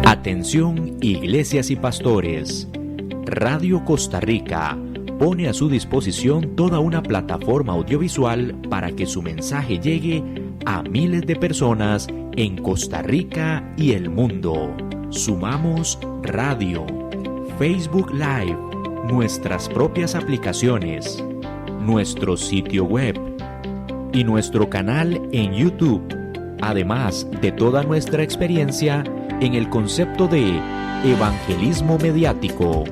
Atención, iglesias y pastores. Radio Costa Rica pone a su disposición toda una plataforma audiovisual para que su mensaje llegue a miles de personas en Costa Rica y el mundo. Sumamos radio, Facebook Live, nuestras propias aplicaciones, nuestro sitio web y nuestro canal en YouTube, además de toda nuestra experiencia en el concepto de evangelismo mediático,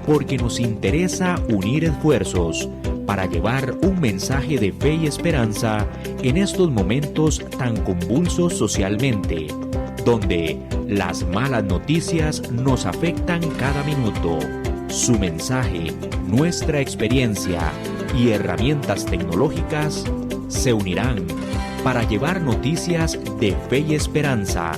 porque nos interesa unir esfuerzos para llevar un mensaje de fe y esperanza en estos momentos tan convulsos socialmente, donde las malas noticias nos afectan cada minuto. Su mensaje, nuestra experiencia y herramientas tecnológicas se unirán para llevar noticias de fe y esperanza.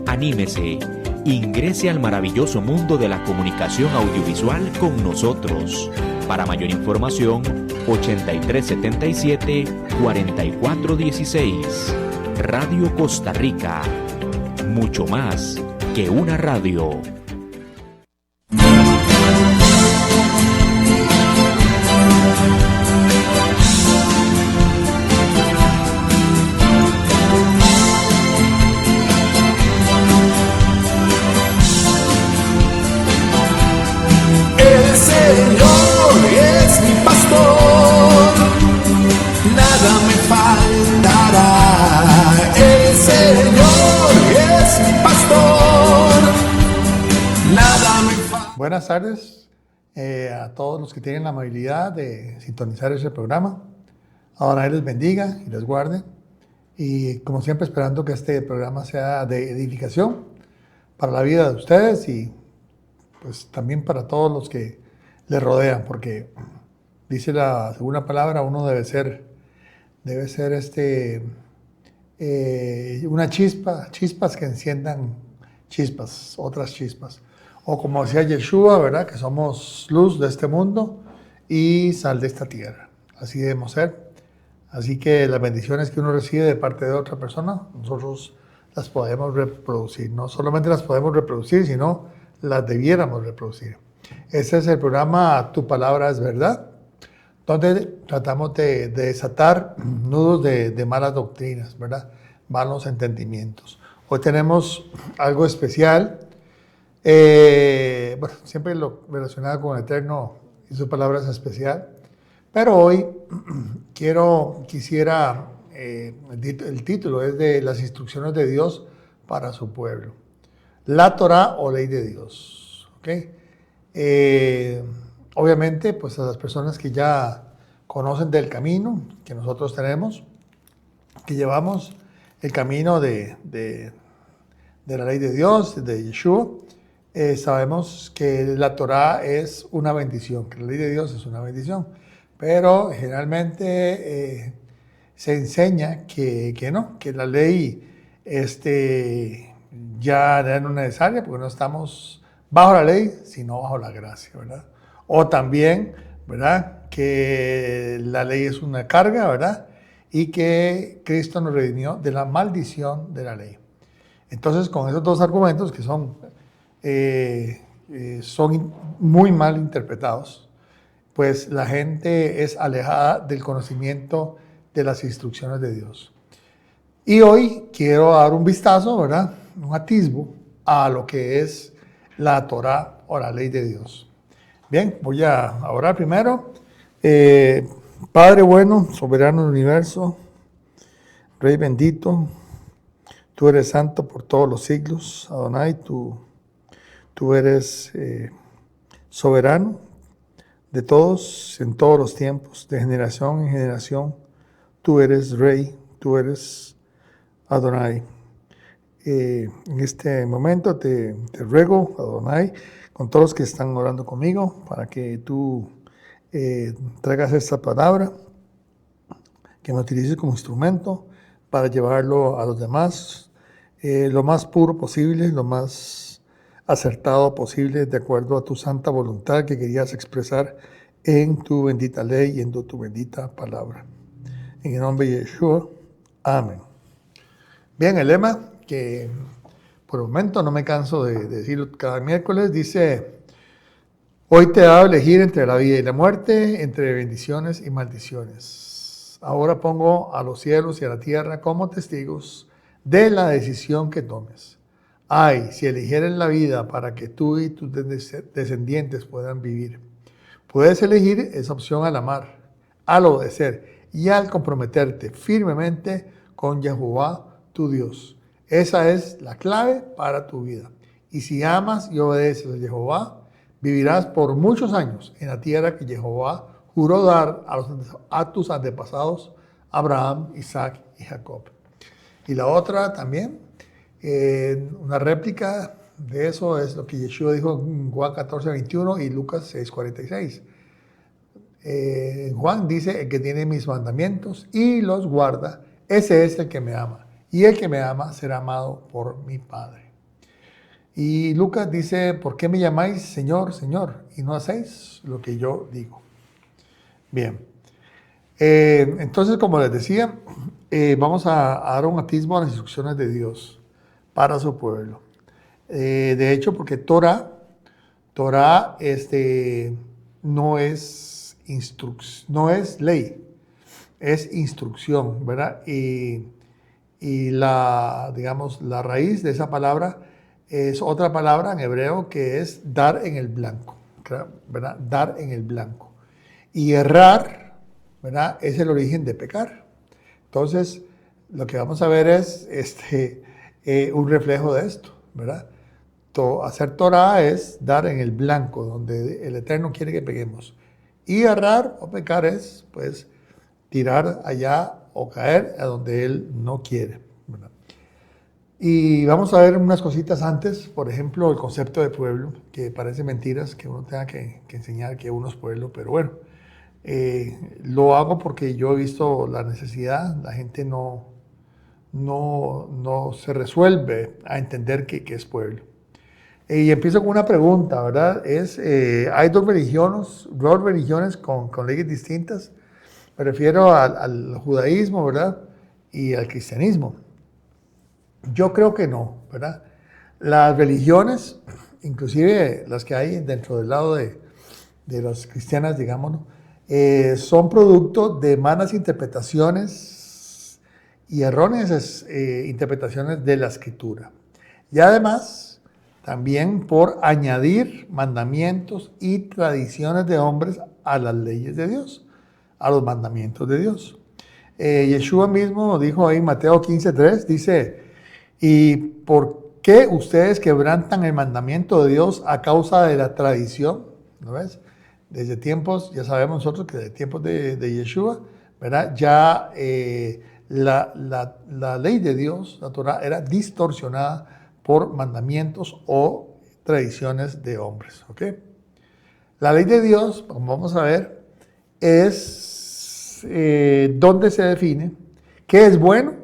Anímese, ingrese al maravilloso mundo de la comunicación audiovisual con nosotros. Para mayor información, 8377-4416. Radio Costa Rica. Mucho más que una radio. Buenas tardes a todos los que tienen la amabilidad de sintonizar este programa. Ahora les bendiga y les guarde. Y como siempre esperando que este programa sea de edificación para la vida de ustedes y pues también para todos los que les rodean, porque dice la segunda palabra, uno debe ser una chispas que enciendan otras chispas. O como decía Yeshua, ¿verdad? Que somos luz de este mundo y sal de esta tierra. Así debemos ser. Así que las bendiciones que uno recibe de parte de otra persona, nosotros las podemos reproducir. No solamente las podemos reproducir, sino las debiéramos reproducir. Este es el programa Tu Palabra es Verdad, donde tratamos de desatar nudos de malas doctrinas, ¿verdad? Malos entendimientos. Hoy tenemos algo especial. Bueno, siempre lo relacionado con el Eterno y su palabra es especial, pero hoy quisiera, el título es de las instrucciones de Dios para su pueblo, la Torá o ley de Dios, ¿okay? Obviamente, pues a las personas que ya conocen del camino que nosotros tenemos, que llevamos el camino de la ley de Dios, de Yeshua, sabemos que la Torá es una bendición, que la ley de Dios es una bendición, pero generalmente se enseña que no, que la ley ya no es necesaria porque no estamos bajo la ley, sino bajo la gracia, ¿verdad? O también, ¿verdad? Que la ley es una carga, ¿verdad? Y que Cristo nos redimió de la maldición de la ley. Entonces, con esos dos argumentos que son muy mal interpretados, pues la gente es alejada del conocimiento de las instrucciones de Dios. Y hoy quiero dar un vistazo, ¿verdad? Un atisbo a lo que es la Torá o la ley de Dios. Bien, voy a orar primero. Padre bueno, soberano del universo, Rey bendito, tú eres santo por todos los siglos. Adonai, tú eres soberano de todos, en todos los tiempos, de generación en generación. Tú eres Rey, tú eres Adonai. En este momento te ruego, Adonai, con todos los que están orando conmigo, para que tú traigas esta palabra, que me utilices como instrumento para llevarlo a los demás, lo más puro posible, lo más acertado posible, de acuerdo a tu santa voluntad que querías expresar en tu bendita ley y en tu bendita palabra. En el nombre de Yeshua, amén. Bien, el lema que por el momento no me canso de decirlo cada miércoles, dice: hoy te he dado a elegir entre la vida y la muerte, entre bendiciones y maldiciones. Ahora pongo a los cielos y a la tierra como testigos de la decisión que tomes. Ay, si eligieres la vida para que tú y tus descendientes puedan vivir. Puedes elegir esa opción al amar, al obedecer y al comprometerte firmemente con Jehová, tu Dios. Esa es la clave para tu vida. Y si amas y obedeces a Jehová, vivirás por muchos años en la tierra que Jehová juró dar a tus antepasados, Abraham, Isaac y Jacob. Y la otra también, una réplica de eso es lo que Yeshua dijo en Juan 14:21 y Lucas 6:46. Juan dice: el que tiene mis mandamientos y los guarda, ese es el que me ama. Y el que me ama será amado por mi Padre. Y Lucas dice: ¿por qué me llamáis Señor, Señor, y no hacéis lo que yo digo? Bien. Entonces, como les decía, vamos a dar un atisbo a las instrucciones de Dios para su pueblo. De hecho, porque Torah no es ley, es instrucción, ¿verdad? Y la raíz de esa palabra es otra palabra en hebreo que es dar en el blanco, ¿verdad? Dar en el blanco. Y errar, ¿verdad? Es el origen de pecar. Entonces, lo que vamos a ver es un reflejo de esto, ¿verdad? Hacer Torah es dar en el blanco, donde el Eterno quiere que peguemos. Y errar o pecar es, pues, tirar allá o caer a donde Él no quiere, ¿verdad? Y vamos a ver unas cositas antes, por ejemplo, el concepto de pueblo, que parece mentiras que uno tenga que enseñar que uno es pueblo, pero bueno, lo hago porque yo he visto la necesidad, la gente no se resuelve a entender que es pueblo. Y empiezo con una pregunta, ¿verdad? Hay dos religiones con leyes distintas. Me refiero al judaísmo, ¿verdad? Y al cristianismo. Yo creo que no, ¿verdad? Las religiones, inclusive las que hay dentro del lado de las cristianas, digámoslo, son producto de malas interpretaciones y erróneas interpretaciones de la Escritura. Y además, también por añadir mandamientos y tradiciones de hombres a las leyes de Dios, a los mandamientos de Dios. Yeshua mismo dijo ahí en Mateo 15:3, dice: ¿y por qué ustedes quebrantan el mandamiento de Dios a causa de la tradición? ¿No ves? Desde tiempos, ya sabemos nosotros que desde tiempos de Yeshua, ¿verdad? Ya la ley de Dios, la Torah, era distorsionada por mandamientos o tradiciones de hombres, ¿ok? La ley de Dios, como vamos a ver, es donde se define qué es bueno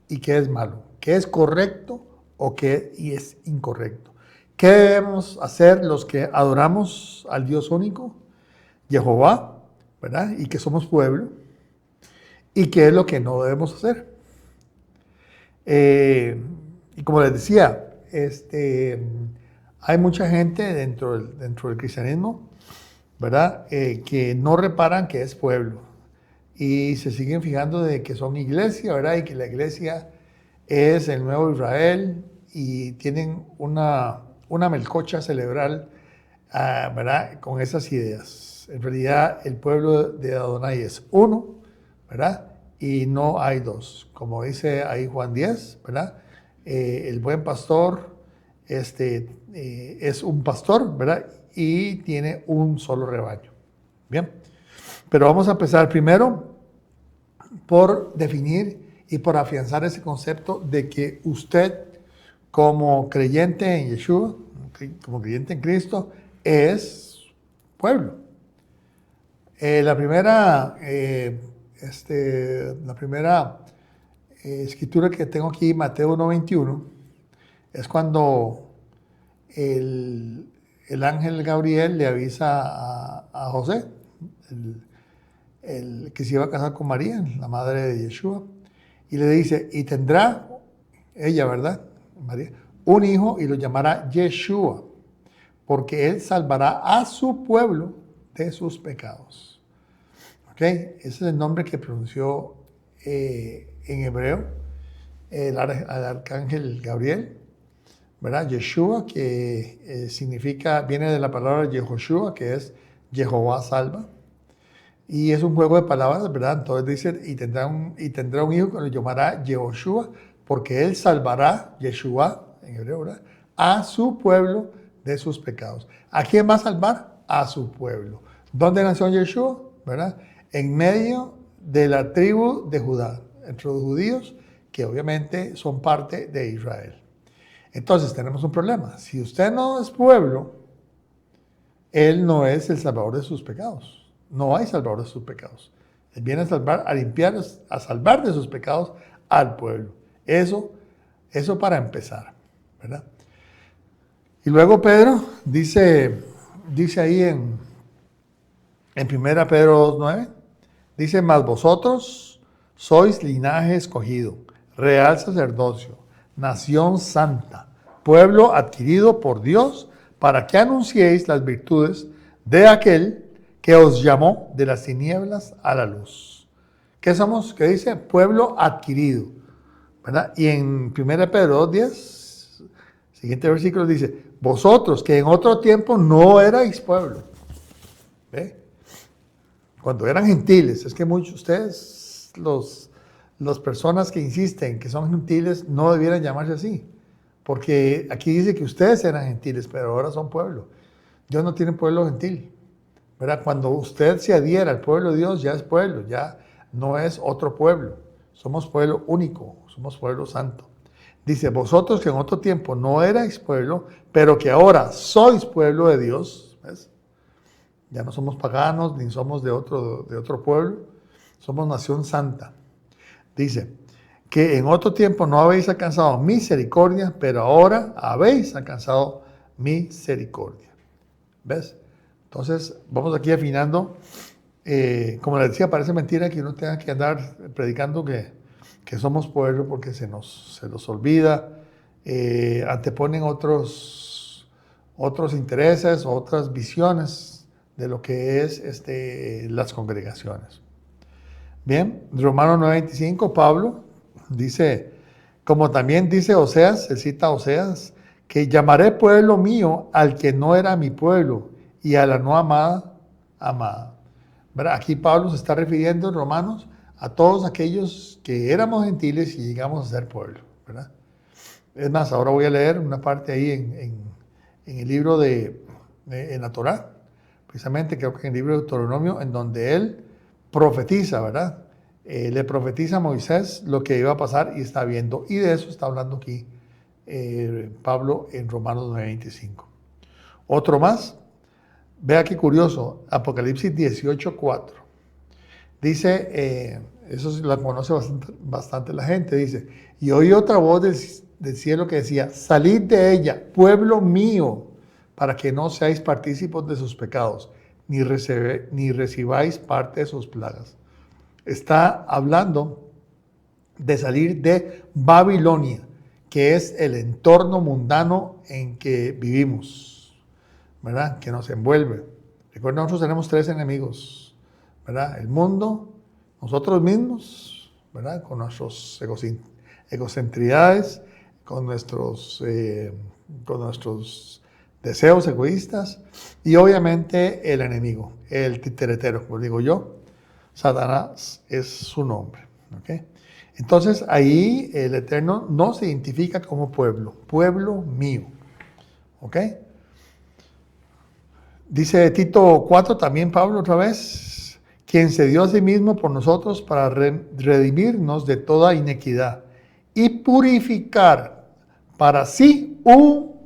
y qué es malo, qué es correcto o qué es incorrecto. ¿Qué debemos hacer los que adoramos al Dios único, Jehová, ¿verdad? Y que somos pueblo. ¿Y qué es lo que no debemos hacer? Y como les decía, hay mucha gente dentro del cristianismo, ¿verdad? Que no reparan que es pueblo y se siguen fijando de que son iglesia, ¿verdad? Y que la iglesia es el nuevo Israel y tienen una melcocha cerebral, ¿verdad? Con esas ideas. En realidad, el pueblo de Adonai es uno, ¿verdad? Y no hay dos. Como dice ahí Juan 10, ¿verdad? El buen pastor es un pastor, ¿verdad? Y tiene un solo rebaño. Bien, pero vamos a empezar primero por definir y por afianzar ese concepto de que usted, como creyente en Yeshua, como creyente en Cristo, es pueblo. La primera escritura que tengo aquí, Mateo 1:21, es cuando el ángel Gabriel le avisa a José, el que se iba a casar con María, la madre de Yeshua, y le dice: y tendrá ella, ¿verdad? María, un hijo y lo llamará Yeshua, porque él salvará a su pueblo de sus pecados. ¿Ok? Ese es el nombre que pronunció en hebreo al arcángel Gabriel, ¿verdad? Yeshua, que viene de la palabra Yehoshua, que es Jehová salva. Y es un juego de palabras, ¿verdad? Entonces dice, y tendrá un hijo que lo llamará Yehoshua, porque él salvará, Yeshua, en hebreo, ¿verdad?, a su pueblo de sus pecados. ¿A quién va a salvar? A su pueblo. ¿Dónde nació Yeshua? ¿Verdad? En medio de la tribu de Judá, entre los judíos, que obviamente son parte de Israel. Entonces tenemos un problema. Si usted no es pueblo, él no es el salvador de sus pecados. No hay salvador de sus pecados. Él viene a salvar, a limpiar, a salvar de sus pecados al pueblo. Eso para empezar, ¿verdad? Y luego Pedro dice ahí en 1 Pedro 2:9, dice, mas vosotros sois linaje escogido, real sacerdocio, nación santa, pueblo adquirido por Dios, para que anunciéis las virtudes de aquel que os llamó de las tinieblas a la luz. ¿Qué somos? ¿Qué dice? Pueblo adquirido, ¿verdad? Y en 1 Pedro 2:10, siguiente versículo dice, vosotros que en otro tiempo no erais pueblo. ¿Ve? Cuando eran gentiles, es que muchos de ustedes, las personas que insisten que son gentiles, no debieran llamarse así. Porque aquí dice que ustedes eran gentiles, pero ahora son pueblo. Dios no tiene pueblo gentil, ¿verdad? Cuando usted se adhiera al pueblo de Dios, ya es pueblo, ya no es otro pueblo. Somos pueblo único, somos pueblo santo. Dice, vosotros que en otro tiempo no erais pueblo, pero que ahora sois pueblo de Dios. ¿Ves? Ya no somos paganos, ni somos de otro pueblo. Somos nación santa. Dice, que en otro tiempo no habéis alcanzado misericordia, pero ahora habéis alcanzado misericordia. ¿Ves? Entonces, vamos aquí afinando. Como les decía, parece mentira que uno tenga que andar predicando que somos pueblo porque se nos olvida. Anteponen otros intereses, otras visiones de lo que es las congregaciones. Bien, Romanos 9:25, Pablo dice, como también dice Oseas, se cita a Oseas, que llamaré pueblo mío al que no era mi pueblo y a la no amada, amada. ¿Verdad? Aquí Pablo se está refiriendo en Romanos a todos aquellos que éramos gentiles y llegamos a ser pueblo, ¿verdad? Es más, ahora voy a leer una parte ahí en el libro en la Torá, precisamente creo que en el libro de Deuteronomio, en donde él profetiza, ¿verdad? Le profetiza a Moisés lo que iba a pasar y está viendo. Y de eso está hablando aquí Pablo en Romanos 9:25. Otro más. Vea qué curioso. Apocalipsis 18:4. Dice, eso lo conoce bastante la gente. Dice, y oí otra voz del cielo que decía, salid de ella, pueblo mío, para que no seáis partícipes de sus pecados, ni recibáis parte de sus plagas. Está hablando de salir de Babilonia, que es el entorno mundano en que vivimos, ¿verdad? Que nos envuelve. Recuerden, nosotros tenemos 3 enemigos, ¿verdad? El mundo, nosotros mismos, ¿verdad? Con nuestras egocentridades, con nuestros deseos egoístas y obviamente el enemigo, el titeretero, como digo yo. Satanás es su nombre. ¿Okay? Entonces ahí el Eterno no se identifica como pueblo mío. ¿Ok? Dice Tito 4 también Pablo otra vez, quien se dio a sí mismo por nosotros para redimirnos de toda inequidad y purificar para sí un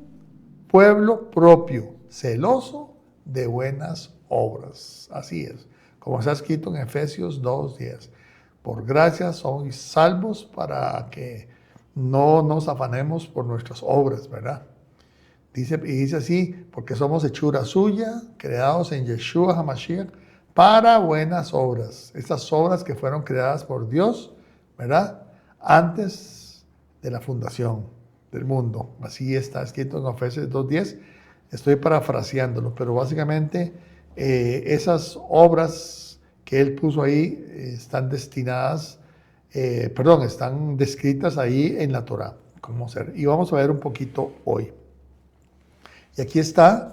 pueblo propio, celoso de buenas obras. Así es. Como está escrito en Efesios 2:10, por gracia sois salvos para que no nos afanemos por nuestras obras, ¿verdad? Dice así, porque somos hechura suya, creados en Yeshua HaMashiach, para buenas obras. Estas obras que fueron creadas por Dios, ¿verdad? Antes de la fundación del mundo. Así está escrito en Efesios 2:10. Estoy parafraseándolo, pero básicamente esas obras que él puso ahí están están descritas ahí en la Torá, cómo ser. Y vamos a ver un poquito hoy. Y aquí está,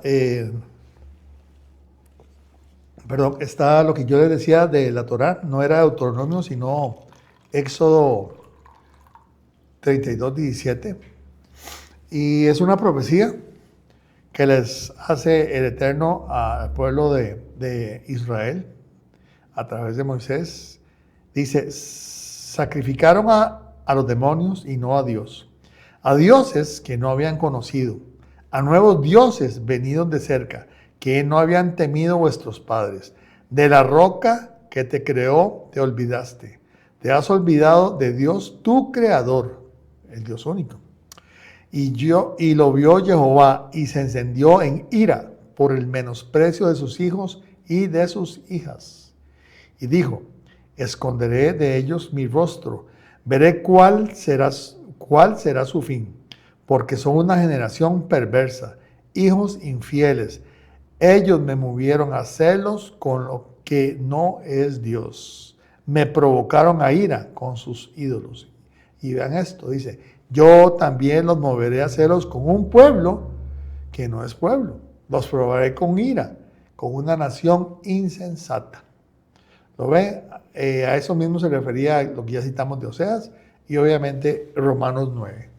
está lo que yo les decía de la Torá, no era Deuteronomio, sino Éxodo 32:17. Y es una profecía que les hace el Eterno al pueblo de Israel a través de Moisés. Dice, sacrificaron a los demonios y no a Dios, a dioses que no habían conocido, a nuevos dioses venidos de cerca, que no habían temido vuestros padres. De la roca que te creó te olvidaste. Te has olvidado de Dios, tu creador, el Dios único. Y lo vio Jehová y se encendió en ira por el menosprecio de sus hijos y de sus hijas. Y dijo, esconderé de ellos mi rostro, veré cuál será su fin, porque son una generación perversa, hijos infieles. Ellos me movieron a celos con lo que no es Dios. Me provocaron a ira con sus ídolos. Y vean esto, dice, yo también los moveré a celos con un pueblo que no es pueblo. Los probaré con ira, con una nación insensata. ¿Lo ven? A eso mismo se refería lo que ya citamos de Oseas y obviamente Romanos 9.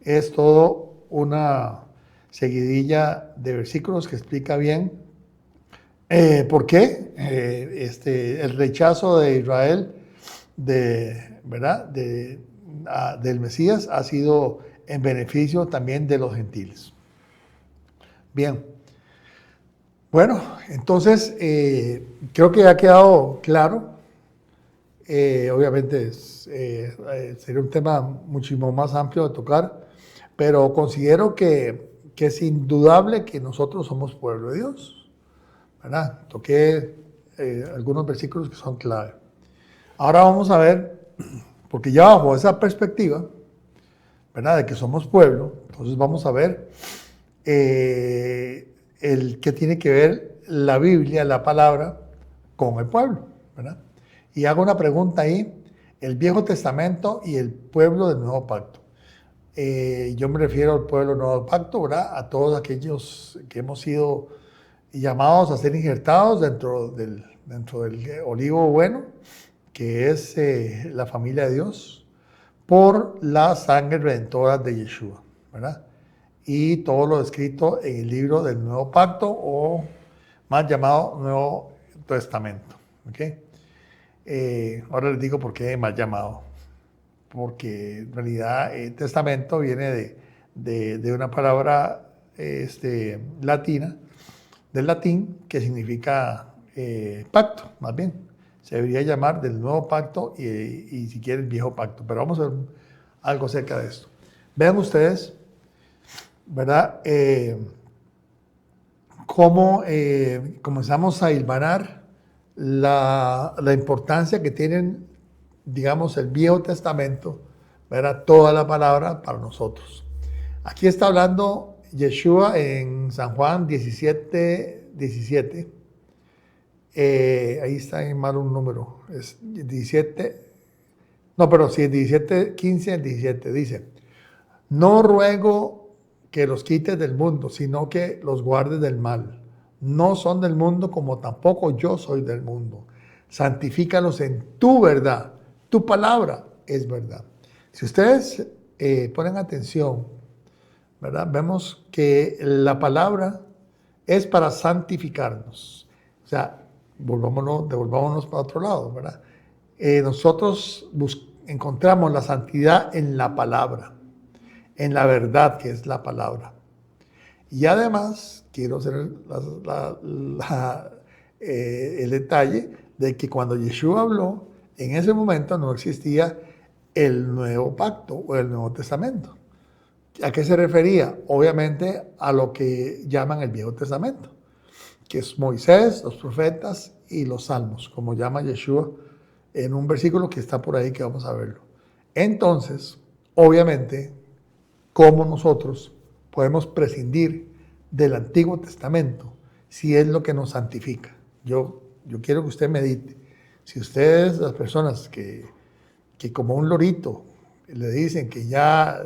Es todo una seguidilla de versículos que explica bien por qué el rechazo de Israel del Mesías ha sido en beneficio también de los gentiles. Bien, bueno, entonces creo que ha quedado claro. Obviamente sería un tema muchísimo más amplio de tocar, pero considero que es indudable que nosotros somos pueblo de Dios, ¿verdad? Toqué algunos versículos que son clave. Ahora vamos a ver, porque ya bajo esa perspectiva, ¿verdad?, de que somos pueblo, entonces vamos a ver el que tiene que ver la Biblia, la palabra, con el pueblo, ¿verdad? Y hago una pregunta ahí, el Viejo Testamento y el pueblo del Nuevo Pacto. Yo me refiero al pueblo del Nuevo Pacto, ¿verdad?, a todos aquellos que hemos sido llamados a ser injertados dentro del olivo bueno, que es la familia de Dios, por la sangre redentora de Yeshua, ¿verdad? Y todo lo escrito en el libro del Nuevo Pacto, o más llamado Nuevo Testamento, ¿ok? Ahora les digo por qué más llamado, porque en realidad testamento viene de una palabra latina, del latín, que significa pacto, más bien. Se debería llamar del Nuevo Pacto y si quieren, Viejo Pacto. Pero vamos a ver algo acerca de esto. Vean ustedes, ¿verdad? Cómo comenzamos a hilvanar la importancia que tienen, digamos, el Viejo Testamento, ¿verdad?, toda la palabra para nosotros. Aquí está hablando Yeshua en San Juan 17:17. Ahí está en mal un número, es 17, no, pero sí, 17:15 al 17, dice, no ruego que los quites del mundo, sino que los guardes del mal. No son del mundo como tampoco yo soy del mundo. Santifícalos en tu verdad. Tu palabra es verdad. Si ustedes ponen atención, ¿verdad?, vemos que la palabra es para santificarnos. O sea, devolvámonos para otro lado, ¿verdad? Nosotros encontramos la santidad en la palabra, en la verdad que es la palabra. Y además, quiero hacer el detalle de que cuando Yeshua habló, en ese momento no existía el Nuevo Pacto o el Nuevo Testamento. ¿A qué se refería? Obviamente a lo que llaman el Viejo Testamento, que es Moisés, los profetas y los salmos, como llama Yeshua en un versículo que está por ahí que vamos a verlo. Entonces, obviamente, cómo nosotros podemos prescindir del Antiguo Testamento si es lo que nos santifica. Yo quiero que usted medite. Si ustedes, las personas que como un lorito le dicen que ya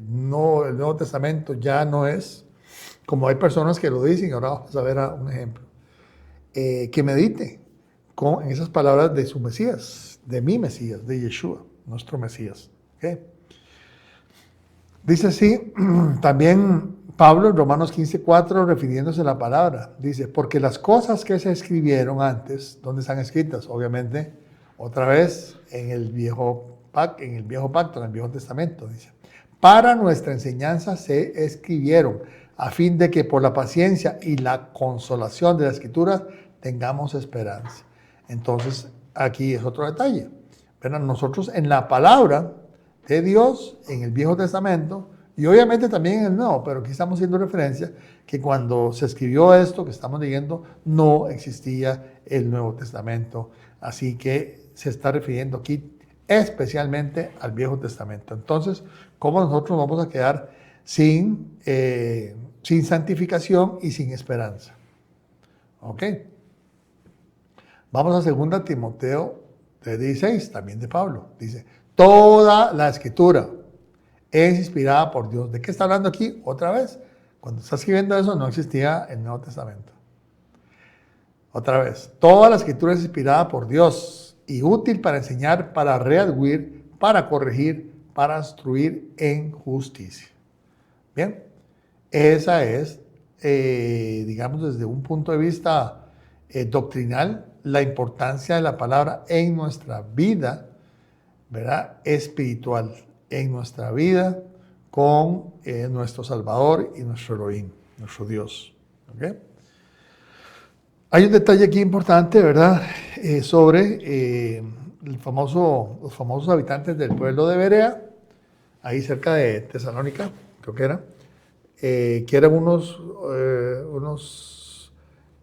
no, el Nuevo Testamento ya no es, como hay personas que lo dicen, y ahora vamos a ver un ejemplo, que medite en esas palabras de su Mesías, de mi Mesías, de Yeshua, nuestro Mesías. ¿Okay? Dice así, también Pablo en Romanos 15:4, refiriéndose a la palabra, dice, porque las cosas que se escribieron antes, ¿dónde están escritas? Obviamente, otra vez en el viejo pacto, en el Viejo Testamento, dice, para nuestra enseñanza se escribieron, a fin de que por la paciencia y la consolación de la Escritura tengamos esperanza. Entonces, aquí es otro detalle. ¿Verdad? Nosotros en la palabra de Dios, en el Viejo Testamento, y obviamente también en el Nuevo, pero aquí estamos haciendo referencia que cuando se escribió esto que estamos leyendo, no existía el Nuevo Testamento. Así que se está refiriendo aquí especialmente al Viejo Testamento. Entonces, ¿cómo nosotros vamos a quedar sin santificación y sin esperanza? ¿Ok? Vamos a 2 Timoteo 3:16, también de Pablo. Dice, toda la Escritura es inspirada por Dios. ¿De qué está hablando aquí? Otra vez, cuando está escribiendo eso no existía el Nuevo Testamento. Otra vez, toda la Escritura es inspirada por Dios y útil para enseñar, para redarguir, para corregir, para instruir en justicia. Bien, esa es, digamos, desde un punto de vista doctrinal, la importancia de la palabra en nuestra vida, ¿verdad? Espiritual, en nuestra vida con nuestro Salvador y nuestro Elohim, nuestro Dios. ¿Okay? Hay un detalle aquí importante, ¿verdad? Sobre los famosos habitantes del pueblo de Berea, ahí cerca de Tesalónica, creo que era, que eran unos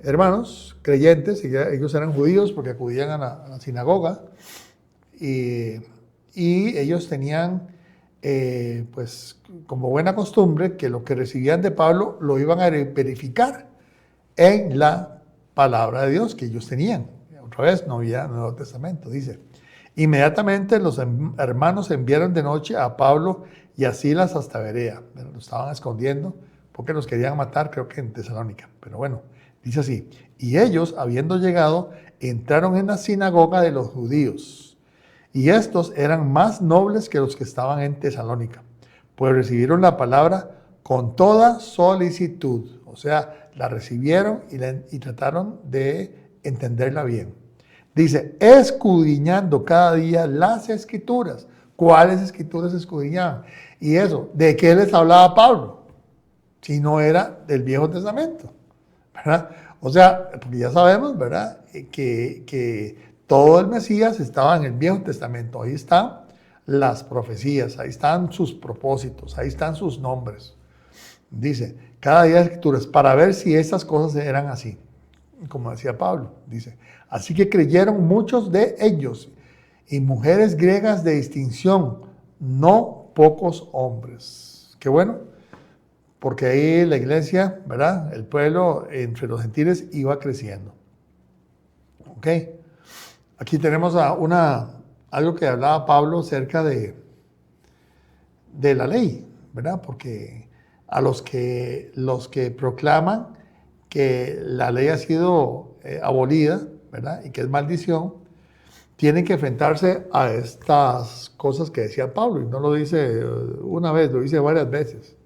hermanos creyentes, y ellos eran judíos porque acudían a la sinagoga, y ellos tenían, pues, como buena costumbre, que lo que recibían de Pablo lo iban a verificar en la palabra de Dios que ellos tenían. Otra vez, no había Nuevo Testamento, dice. Inmediatamente los hermanos enviaron de noche a Pablo y a Silas hasta Berea. Pero lo estaban escondiendo porque los querían matar, creo que en Tesalónica. Pero bueno, dice así. Y ellos, habiendo llegado, entraron en la sinagoga de los judíos. Y estos eran más nobles que los que estaban en Tesalónica, pues recibieron la palabra con toda solicitud. O sea, la recibieron y trataron de entenderla bien. Dice, escudriñando cada día las Escrituras. ¿Cuáles Escrituras escudriñaban? Y eso, ¿de qué les hablaba Pablo? Si no era del Viejo Testamento, ¿verdad? O sea, porque ya sabemos, ¿verdad? Que todo el Mesías estaba en el Viejo Testamento. Ahí están las profecías, ahí están sus propósitos, ahí están sus nombres. Dice, cada día Escrituras, para ver si estas cosas eran así. Como decía Pablo, dice, así que creyeron muchos de ellos y mujeres griegas de distinción, no pocos hombres. Qué bueno, porque ahí la iglesia, ¿verdad? El pueblo entre los gentiles iba creciendo. ¿Ok? Aquí tenemos algo que hablaba Pablo acerca de la ley, ¿verdad? Porque a los que proclaman que la ley ha sido abolida, ¿verdad? Y que es maldición, tienen que enfrentarse a estas cosas que decía Pablo, y no lo dice una vez, lo dice varias veces.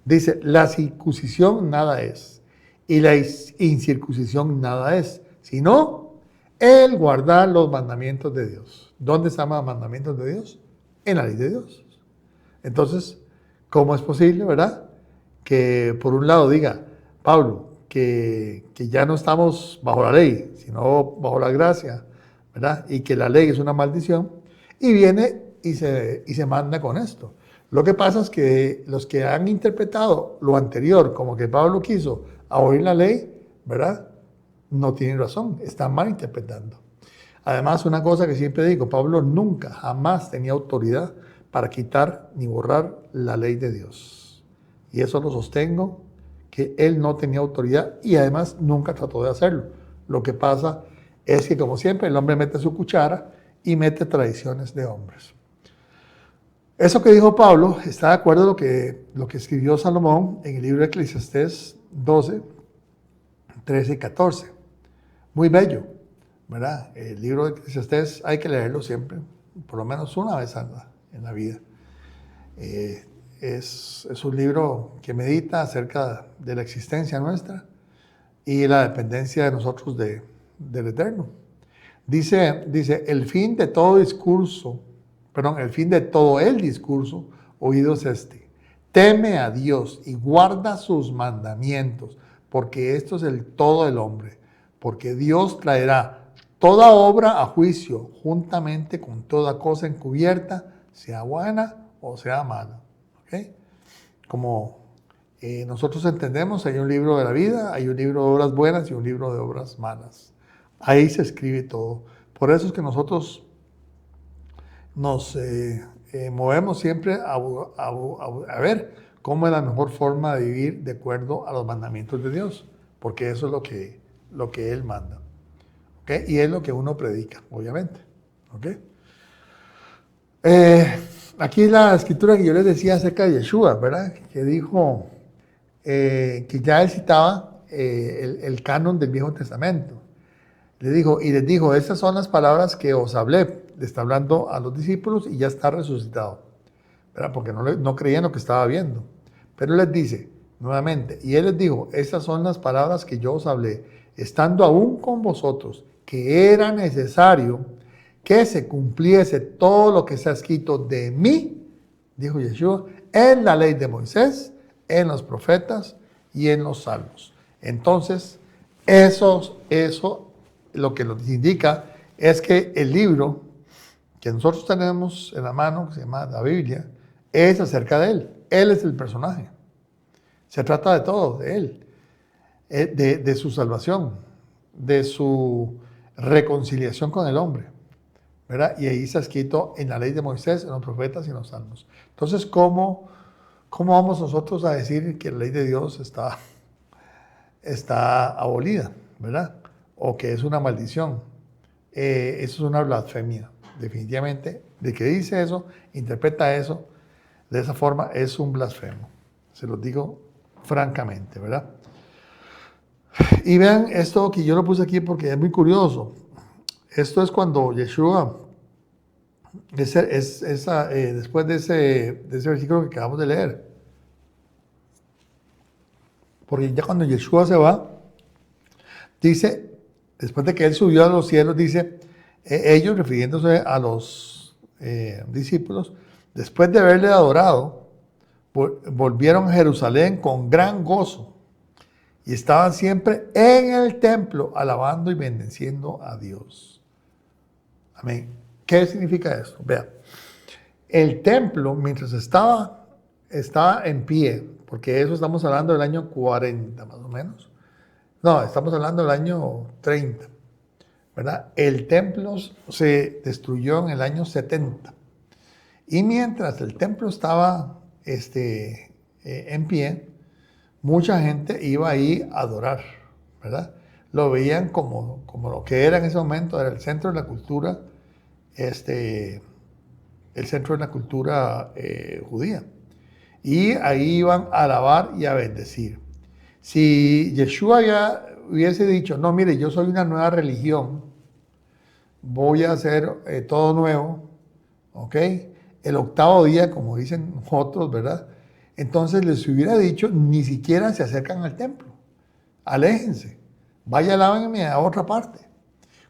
Dice, la circuncisión nada es, y la incircuncisión nada es, sino el guardar los mandamientos de Dios. ¿Dónde están los mandamientos de Dios? En la ley de Dios. Entonces, ¿cómo es posible, verdad? Que por un lado diga Pablo que ya no estamos bajo la ley, sino bajo la gracia, ¿verdad? Y que la ley es una maldición, y viene y se manda con esto. Lo que pasa es que los que han interpretado lo anterior como que Pablo quiso abolir la ley, ¿verdad? No tienen razón, están mal interpretando. Además, una cosa que siempre digo, Pablo nunca, jamás tenía autoridad para quitar ni borrar la ley de Dios. Y eso lo sostengo, que él no tenía autoridad y además nunca trató de hacerlo. Lo que pasa es que, como siempre, el hombre mete su cuchara y mete tradiciones de hombres. Eso que dijo Pablo está de acuerdo a lo que escribió Salomón en el libro de Eclesiastés 12, 13 y 14. Muy bello, ¿verdad? El libro de Eclesiastés hay que leerlo siempre, por lo menos una vez en la vida. Es un libro que medita acerca de la existencia nuestra y la dependencia de nosotros del Eterno. Dice, el fin de todo el discurso oído es este: teme a Dios y guarda sus mandamientos, porque esto es el todo del hombre, porque Dios traerá toda obra a juicio juntamente con toda cosa encubierta, sea buena o sea mala. ¿Okay? Como nosotros entendemos, hay un libro de la vida, hay un libro de obras buenas y un libro de obras malas. Ahí se escribe todo. Por eso es que nosotros nos movemos siempre a ver cómo es la mejor forma de vivir de acuerdo a los mandamientos de Dios, porque eso es lo que Él manda. ¿Okay? Y es lo que uno predica, obviamente. ¿Okay? Aquí la escritura que yo les decía acerca de Yeshua, ¿verdad? Que dijo que ya él citaba el canon del Viejo Testamento. Les dijo, estas son las palabras que os hablé. Le está hablando a los discípulos y ya está resucitado, ¿verdad? Porque no creían lo que estaba viendo. Pero les dice nuevamente, y él les dijo, estas son las palabras que yo os hablé, estando aún con vosotros, que era necesario que se cumpliese todo lo que está escrito de mí, dijo Yeshua, en la ley de Moisés, en los profetas y en los salmos. Entonces, eso lo que nos indica es que el libro que nosotros tenemos en la mano, que se llama la Biblia, es acerca de él. Él es el personaje. Se trata de todo, de él, de su salvación, de su reconciliación con el hombre, ¿verdad? Y ahí está escrito en la ley de Moisés, en los profetas y en los salmos. Entonces, ¿cómo vamos nosotros a decir que la ley de Dios está abolida, ¿verdad? O que es una maldición? Eso es una blasfemia, definitivamente. De que dice eso, interpreta eso de esa forma, es un blasfemo. Se los digo francamente, ¿verdad? Y vean esto que yo lo puse aquí porque es muy curioso. Esto es cuando Yeshua, después de ese versículo que acabamos de leer. Porque ya cuando Yeshua se va, dice, después de que él subió a los cielos, dice, ellos, refiriéndose a los discípulos, después de haberle adorado, volvieron a Jerusalén con gran gozo y estaban siempre en el templo alabando y bendiciendo a Dios. Amén. ¿Qué significa esto? Vea, el templo, mientras estaba en pie, porque eso estamos hablando del año 40 más o menos. No, estamos hablando del año 30, ¿verdad? El templo se destruyó en el año 70. Y mientras el templo estaba en pie, mucha gente iba ahí a adorar, ¿verdad? Lo veían como lo que era en ese momento, era el centro de la cultura, el centro de la cultura judía. Y ahí iban a alabar y a bendecir. Si Yeshua ya hubiese dicho, no, mire, yo soy una nueva religión, voy a hacer todo nuevo, ¿ok? El octavo día, como dicen otros, ¿verdad? Entonces les hubiera dicho, ni siquiera se acercan al templo, aléjense, vaya, alábenme a otra parte.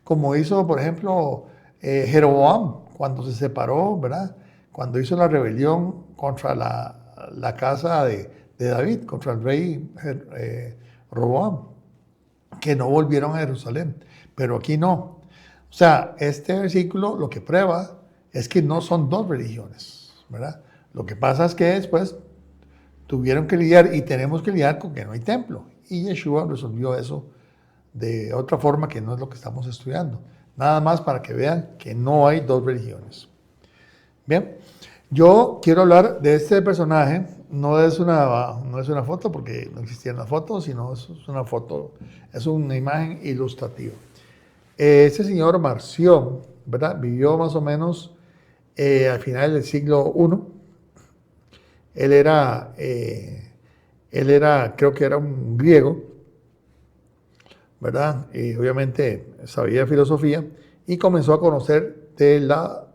Como hizo, por ejemplo, Jeroboam, cuando se separó, ¿verdad? Cuando hizo la rebelión contra la casa de David, contra el rey Roboam, que no volvieron a Jerusalén, pero aquí no. O sea, este versículo lo que prueba es que no son dos religiones, ¿verdad? Lo que pasa es que después tuvieron que lidiar y tenemos que lidiar con que no hay templo. Y Yeshua resolvió eso de otra forma que no es lo que estamos estudiando. Nada más para que vean que no hay dos religiones. Bien, Yo quiero hablar de este personaje, no es una foto porque no existían las fotos, sino es una foto, es una imagen ilustrativa. Este señor Marción, ¿verdad? Vivió más o menos al final del siglo I. Él era, creo que era un griego, ¿verdad? Y obviamente sabía filosofía y comenzó a conocer de la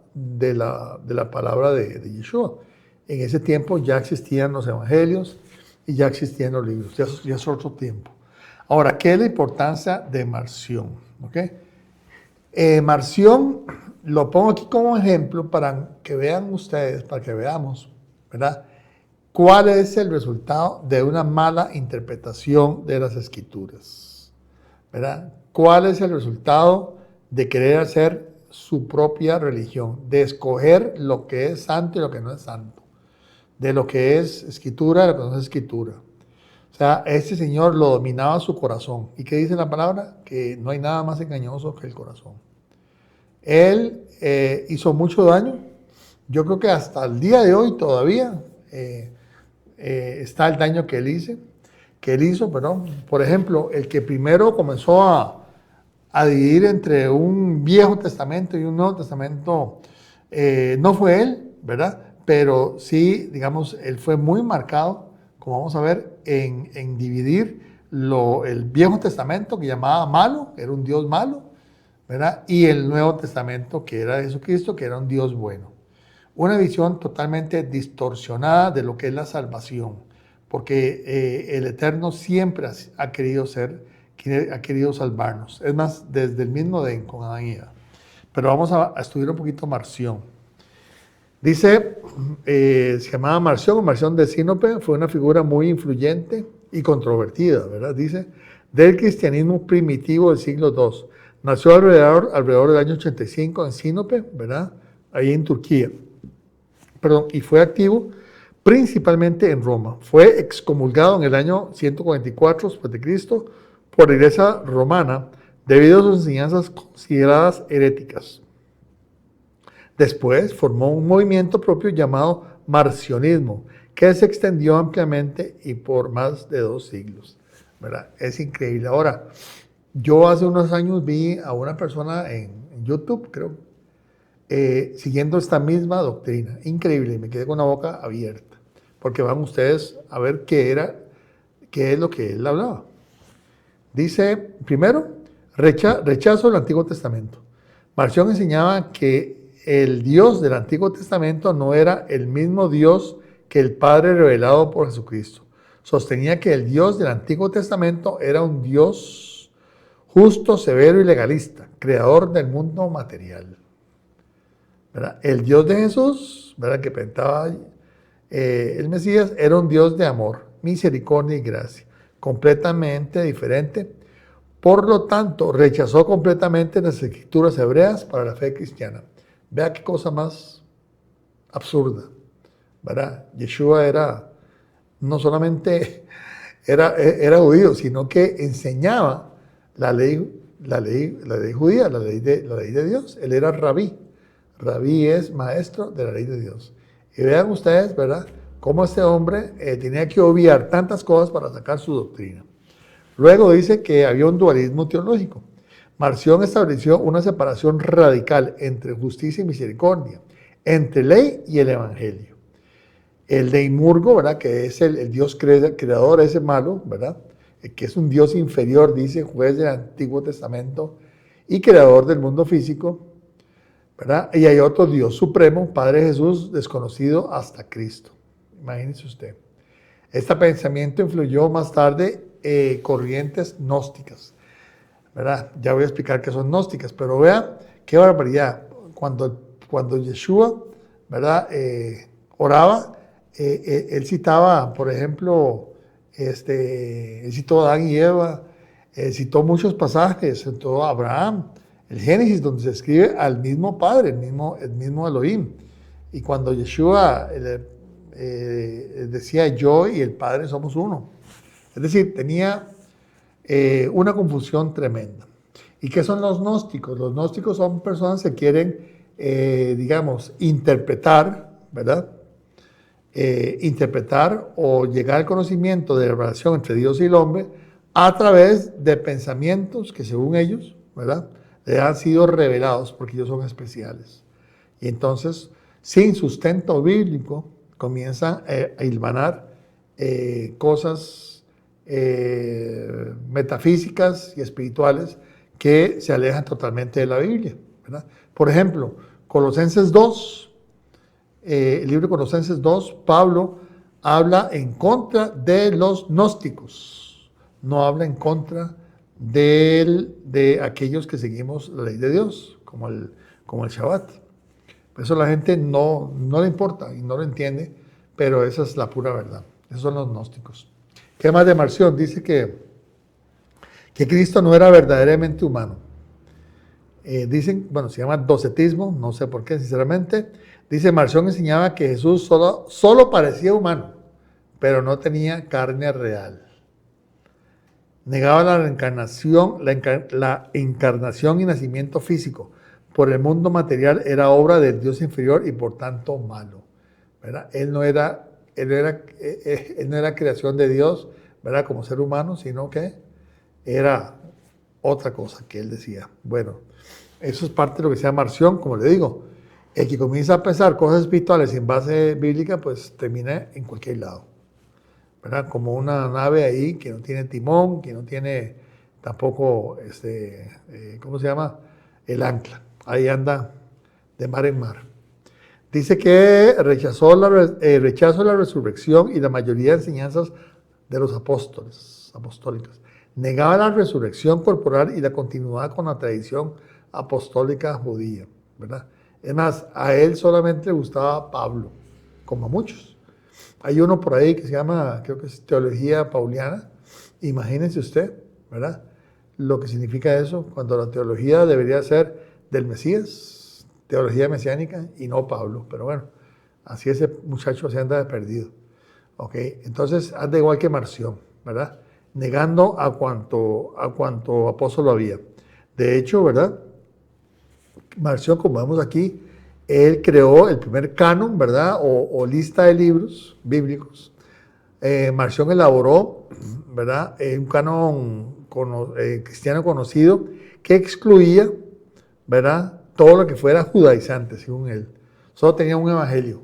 palabra de Yeshua. En ese tiempo ya existían los evangelios y ya existían los libros, ya es otro tiempo. Ahora, ¿qué es la importancia de Marción? ¿Okay? Marción lo pongo aquí como ejemplo para que vean ustedes, para que veamos, ¿verdad? ¿Cuál es el resultado de una mala interpretación de las Escrituras? ¿Verdad? ¿Cuál es el resultado de querer hacer su propia religión? De escoger lo que es santo y lo que no es santo. De lo que es escritura y lo que no es escritura. O sea, este señor lo dominaba su corazón. ¿Y qué dice la palabra? Que no hay nada más engañoso que el corazón. Él hizo mucho daño. Yo creo que hasta el día de hoy todavía está el daño que él hizo, perdón. Por ejemplo, el que primero comenzó a dividir entre un Viejo Testamento y un Nuevo Testamento, no fue él, ¿verdad? Pero sí, digamos, él fue muy marcado, como vamos a ver, en dividir el Viejo Testamento, que llamaba malo, era un Dios malo, ¿verdad? Y el Nuevo Testamento, que era Jesucristo, que era un Dios bueno. Una visión totalmente distorsionada de lo que es la salvación, porque el Eterno siempre ha querido salvarnos. Es más, desde el mismo Edén con Adán y Eva. Pero vamos a estudiar un poquito Marción. Dice, se llamaba Marción de Sinope, fue una figura muy influyente y controvertida, ¿verdad? Dice, del cristianismo primitivo del siglo II. Nació alrededor del año 85 en Sinope, ¿verdad? Ahí en Turquía. Y fue activo principalmente en Roma. Fue excomulgado en el año 144 después de Cristo por la Iglesia romana debido a sus enseñanzas consideradas heréticas. Después formó un movimiento propio llamado marcionismo, que se extendió ampliamente y por más de 2 siglos. ¿Verdad? Es increíble. Ahora, yo hace unos años vi a una persona en YouTube, creo, siguiendo esta misma doctrina. Increíble, y me quedé con la boca abierta, porque van ustedes a ver qué es lo que él hablaba. Dice, primero, rechazo del Antiguo Testamento. Marción enseñaba que el Dios del Antiguo Testamento no era el mismo Dios que el Padre revelado por Jesucristo. Sostenía que el Dios del Antiguo Testamento era un Dios justo, severo y legalista, creador del mundo material. ¿Verdad? El Dios de Jesús, ¿verdad?, que presentaba el Mesías, era un Dios de amor, misericordia y gracia, completamente diferente. Por lo tanto, rechazó completamente las escrituras hebreas para la fe cristiana. Vea qué cosa más absurda, ¿verdad? Yeshua no solamente era judío, sino que enseñaba la ley judía, la ley de Dios. Él era rabí. Rabí es maestro de la ley de Dios. Y vean ustedes, ¿verdad?, cómo este hombre tenía que obviar tantas cosas para sacar su doctrina. Luego dice que había un dualismo teológico. Marción estableció una separación radical entre justicia y misericordia, entre ley y el evangelio. El deimurgo, ¿verdad?, que es el Dios creador, ese malo, ¿verdad?, que es un Dios inferior, dice, juez del Antiguo Testamento y creador del mundo físico, ¿verdad? Y hay otro Dios supremo, Padre Jesús, desconocido hasta Cristo. Imagínese usted. Este pensamiento influyó más tarde corrientes gnósticas, ¿verdad? Ya voy a explicar qué son gnósticas, pero vean qué barbaridad. Cuando Yeshua, ¿verdad?, oraba, él citaba, por ejemplo, él citó a Adán y Eva, citó muchos pasajes, citó a Abraham, el Génesis, donde se escribe al mismo Padre, el mismo Elohim. Y cuando Yeshua decía yo y el Padre somos uno. Es decir, tenía una confusión tremenda. ¿Y qué son los gnósticos? Los gnósticos son personas que quieren, digamos, interpretar, ¿verdad? Interpretar o llegar al conocimiento de la relación entre Dios y el hombre a través de pensamientos que según ellos, ¿verdad?, le han sido revelados porque ellos son especiales. Y entonces, sin sustento bíblico, comienzan a hilvanar cosas metafísicas y espirituales que se alejan totalmente de la Biblia, ¿verdad? Por ejemplo, Colosenses 2, el libro de Colosenses 2, Pablo habla en contra de los gnósticos, no habla en contra de aquellos que seguimos la ley de Dios, como el Shabbat. Por eso la gente no le importa y no lo entiende, pero esa es la pura verdad. Esos son los gnósticos. ¿Qué más de Marción? Dice que Cristo no era verdaderamente humano. Dicen, bueno, se llama docetismo, no sé por qué, sinceramente. Dice, Marción enseñaba que Jesús solo parecía humano, pero no tenía carne real. Negaba la reencarnación, la encarnación y nacimiento físico. Por el mundo material era obra del Dios inferior y por tanto malo, ¿verdad? Él no era creación de Dios, ¿verdad?, como ser humano, sino que era otra cosa que él decía. Bueno, eso es parte de lo que se llama Marción, como le digo. El que comienza a pensar cosas espirituales sin base bíblica, pues termina en cualquier lado, ¿verdad? Como una nave ahí que no tiene timón, que no tiene tampoco, ¿cómo se llama?, el ancla. Ahí anda de mar en mar. Dice que rechazo la resurrección y la mayoría de enseñanzas de los apostólicas. Negaba la resurrección corporal y la continuidad con la tradición apostólica judía, ¿verdad? Es más, a él solamente le gustaba Pablo, como a muchos. Hay uno por ahí que se llama, creo que es teología pauliana. Imagínense usted, ¿verdad?, lo que significa eso, cuando la teología debería ser del Mesías, teología mesiánica, y no Pablo. Pero bueno, así ese muchacho se anda de perdido. ¿Ok? Entonces, anda igual que Marción, ¿verdad?, negando a cuanto apóstol había. De hecho, ¿verdad?, Marción, como vemos aquí, él creó el primer canon, ¿verdad?, o lista de libros bíblicos. Marción elaboró, ¿verdad?, un canon cristiano conocido que excluía, ¿verdad?, todo lo que fuera judaizante, según él. Solo tenía un evangelio.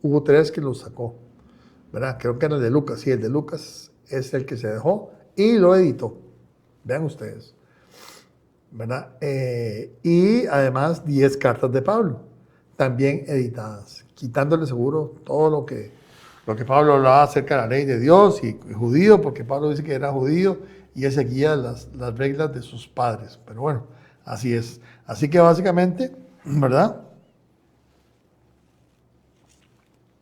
Hubo 3 que lo sacó, ¿verdad? Creo que era el de Lucas. Sí, el de Lucas es el que se dejó y lo editó. Vean ustedes, ¿verdad? Y además 10 cartas de Pablo, también editadas, quitándole seguro todo lo que Pablo hablaba acerca de la ley de Dios y judío, porque Pablo dice que era judío y él seguía las reglas de sus padres. Pero bueno, así es. Así que básicamente, ¿verdad?,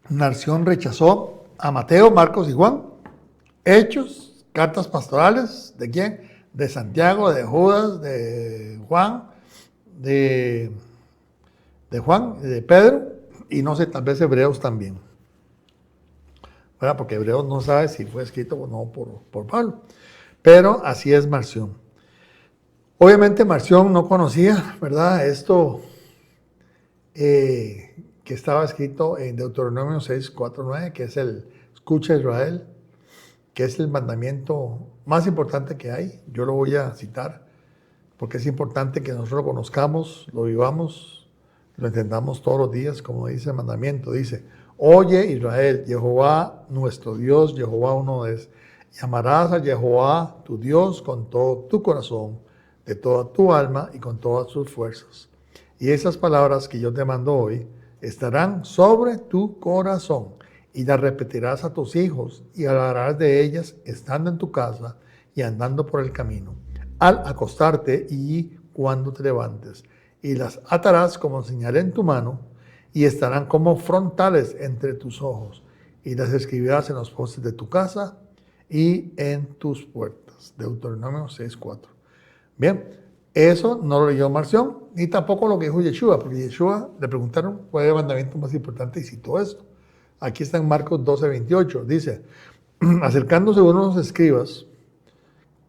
Marción rechazó a Mateo, Marcos y Juan. Hechos, cartas pastorales, ¿de quién? De Santiago, de Judas, de Juan, de Pedro, y no sé, tal vez Hebreos también, ¿verdad?, porque Hebreos no sabe si fue escrito o no por Pablo. Pero así es Marción. Obviamente Marción no conocía, ¿verdad?, esto que estaba escrito en Deuteronomio 6, 4, 9, que es el escucha Israel, que es el mandamiento más importante que hay. Yo lo voy a citar porque es importante que nosotros lo conozcamos, lo vivamos, lo entendamos todos los días, como dice el mandamiento. Dice, oye Israel, Jehová nuestro Dios, Jehová uno es. Y amarás a Jehová tu Dios con todo tu corazón, de toda tu alma y con todas tus fuerzas. Y esas palabras que yo te mando hoy estarán sobre tu corazón y las repetirás a tus hijos y hablarás de ellas estando en tu casa y andando por el camino, al acostarte y cuando te levantes. Y las atarás como señal en tu mano y estarán como frontales entre tus ojos. Y las escribirás en los postes de tu casa y en tus puertas. Deuteronomio 6:4. Bien. Eso no lo leyó Marción, ni tampoco lo que dijo Yeshua, porque Yeshua le preguntaron cuál era el mandamiento más importante y citó esto. Aquí está en Marcos 12:28. Dice, acercándose uno de los escribas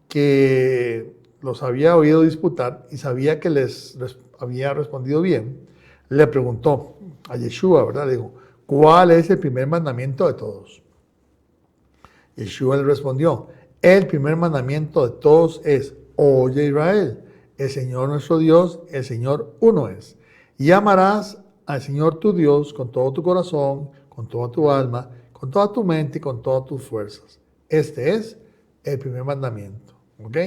que los había oído disputar y sabía que les había respondido bien, le preguntó a Yeshua, ¿verdad? Le dijo, ¿cuál es el primer mandamiento de todos? Yeshua le respondió, el primer mandamiento de todos es, oye Israel, el Señor nuestro Dios, el Señor uno es. Y amarás al Señor tu Dios con todo tu corazón, con toda tu alma, con toda tu mente y con todas tus fuerzas. Este es el primer mandamiento. ¿Ok?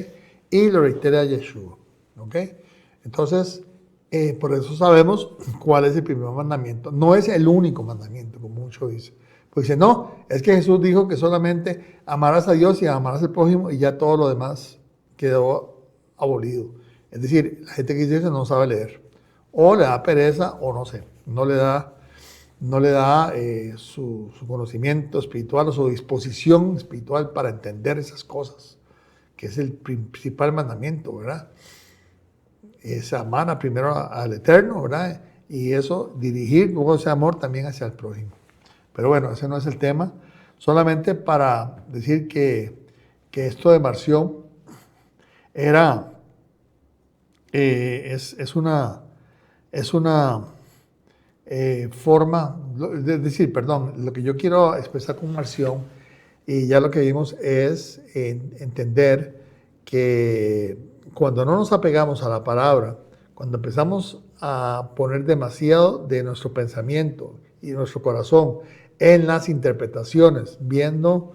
Y lo reitera Yeshua. ¿Ok? Entonces, por eso sabemos cuál es el primer mandamiento. No es el único mandamiento, como muchos dicen. Pues dice, no, es que Jesús dijo que solamente amarás a Dios y amarás al prójimo y ya todo lo demás quedó abolido. Es decir, la gente que dice eso no sabe leer. O le da pereza o no sé, no le da su conocimiento espiritual o su disposición espiritual para entender esas cosas, que es el principal mandamiento, ¿verdad? Es amar primero al Eterno, ¿verdad? Y eso, dirigir luego ese amor también hacia el prójimo. Pero bueno, ese no es el tema. Solamente para decir que esto de Marción era, es una forma, es decir, perdón, lo que yo quiero expresar con Marción, y ya lo que vimos es entender que cuando no nos apegamos a la palabra, cuando empezamos a poner demasiado de nuestro pensamiento y nuestro corazón en las interpretaciones, viendo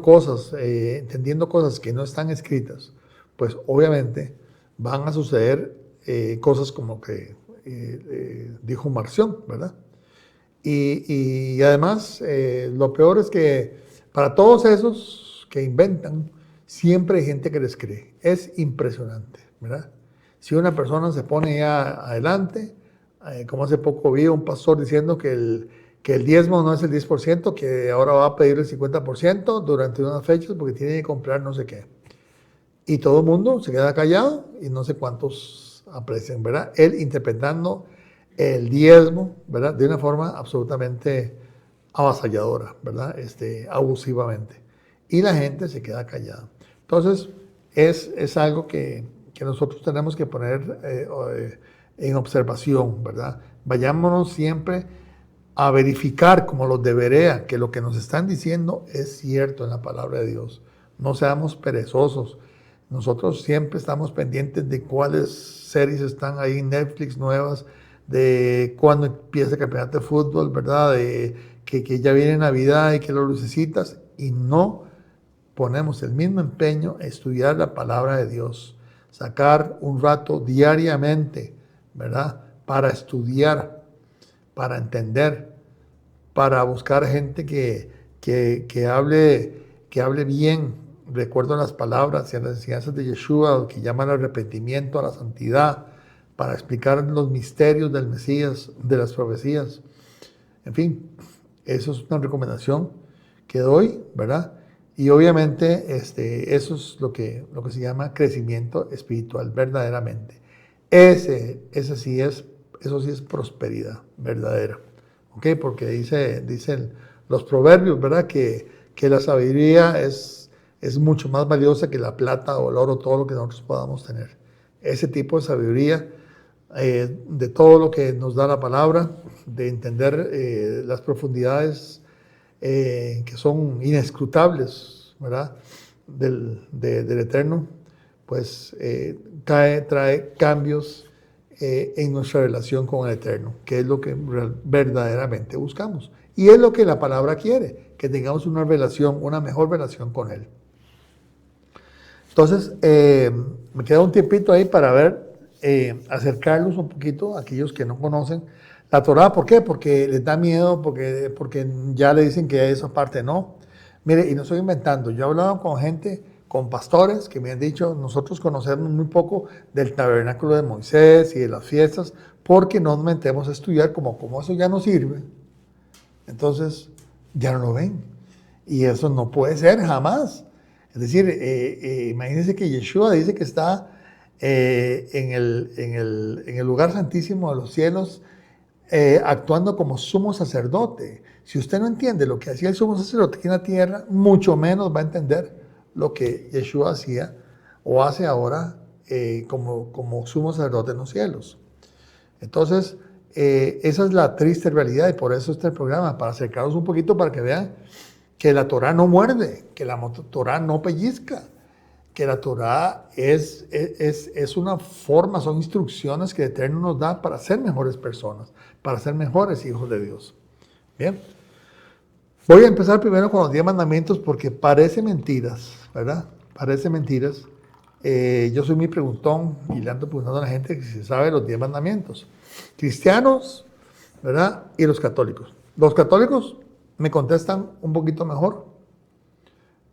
cosas, entendiendo cosas que no están escritas, pues obviamente van a suceder cosas como que dijo Marción, ¿verdad? Y además, lo peor es que para todos esos que inventan, siempre hay gente que les cree. Es impresionante, ¿verdad? Si una persona se pone ya adelante, como hace poco vi un pastor diciendo que el diezmo no es el 10%, que ahora va a pedir el 50% durante unas fechas porque tiene que comprar no sé qué. Y todo el mundo se queda callado y no sé cuántos aprecian, ¿verdad? Él interpretando el diezmo, ¿verdad? De una forma absolutamente avasalladora, ¿verdad? Abusivamente. Y la gente se queda callada. Entonces, es algo que nosotros tenemos que poner en observación, ¿verdad? Vayámonos siempre a verificar como los de Berea, que lo que nos están diciendo es cierto en la palabra de Dios. No seamos perezosos. Nosotros siempre estamos pendientes de cuáles series están ahí en Netflix nuevas, de cuándo empieza el campeonato de fútbol, ¿verdad? De que ya viene Navidad y que lo necesitas, y no ponemos el mismo empeño a estudiar la palabra de Dios, sacar un rato diariamente, ¿verdad? Para estudiar, para entender, para buscar gente que hable bien, recuerdo las palabras y las enseñanzas de Yeshua, que llaman al arrepentimiento, a la santidad, para explicar los misterios del Mesías, de las profecías. En fin, eso es una recomendación que doy, ¿verdad? Y obviamente eso es lo que se llama crecimiento espiritual, verdaderamente. Eso sí es prosperidad verdadera. ¿Ok? Porque dicen los proverbios, ¿verdad? Que la sabiduría es mucho más valiosa que la plata o el oro, todo lo que nosotros podamos tener. Ese tipo de sabiduría, de todo lo que nos da la palabra, de entender las profundidades que son inescrutables, ¿verdad? Del Eterno, pues trae cambios en nuestra relación con el Eterno, que es lo que verdaderamente buscamos. Y es lo que la palabra quiere, que tengamos una mejor relación con Él. Entonces, me queda un tiempito ahí para acercarlos un poquito a aquellos que no conocen la Torá. ¿Por qué? Porque les da miedo, porque ya le dicen que esa parte no. Mire, y no estoy inventando, yo he hablado con gente, con pastores que me han dicho, nosotros conocemos muy poco del tabernáculo de Moisés y de las fiestas, porque no nos metemos a estudiar, como eso ya no sirve, entonces ya no lo ven. Y eso no puede ser jamás. Es decir, imagínense que Yeshua dice que está en el lugar santísimo de los cielos, actuando como sumo sacerdote. Si usted no entiende lo que hacía el sumo sacerdote aquí en la tierra, mucho menos va a entender lo que Yeshua hacía o hace ahora como sumo sacerdote en los cielos. Entonces, esa es la triste realidad y por eso está el programa, para acercaros un poquito para que vean que la Torah no muerde, que la Torah no pellizca, que la Torah es una forma, son instrucciones que el Eterno nos da para ser mejores personas, para ser mejores hijos de Dios. Bien, voy a empezar primero con los 10 mandamientos porque parece mentiras, ¿verdad? Parece mentiras. Yo soy muy preguntón y le ando preguntando a la gente que si sabe los 10 mandamientos. Cristianos, ¿verdad? Y los católicos. Los católicos me contestan un poquito mejor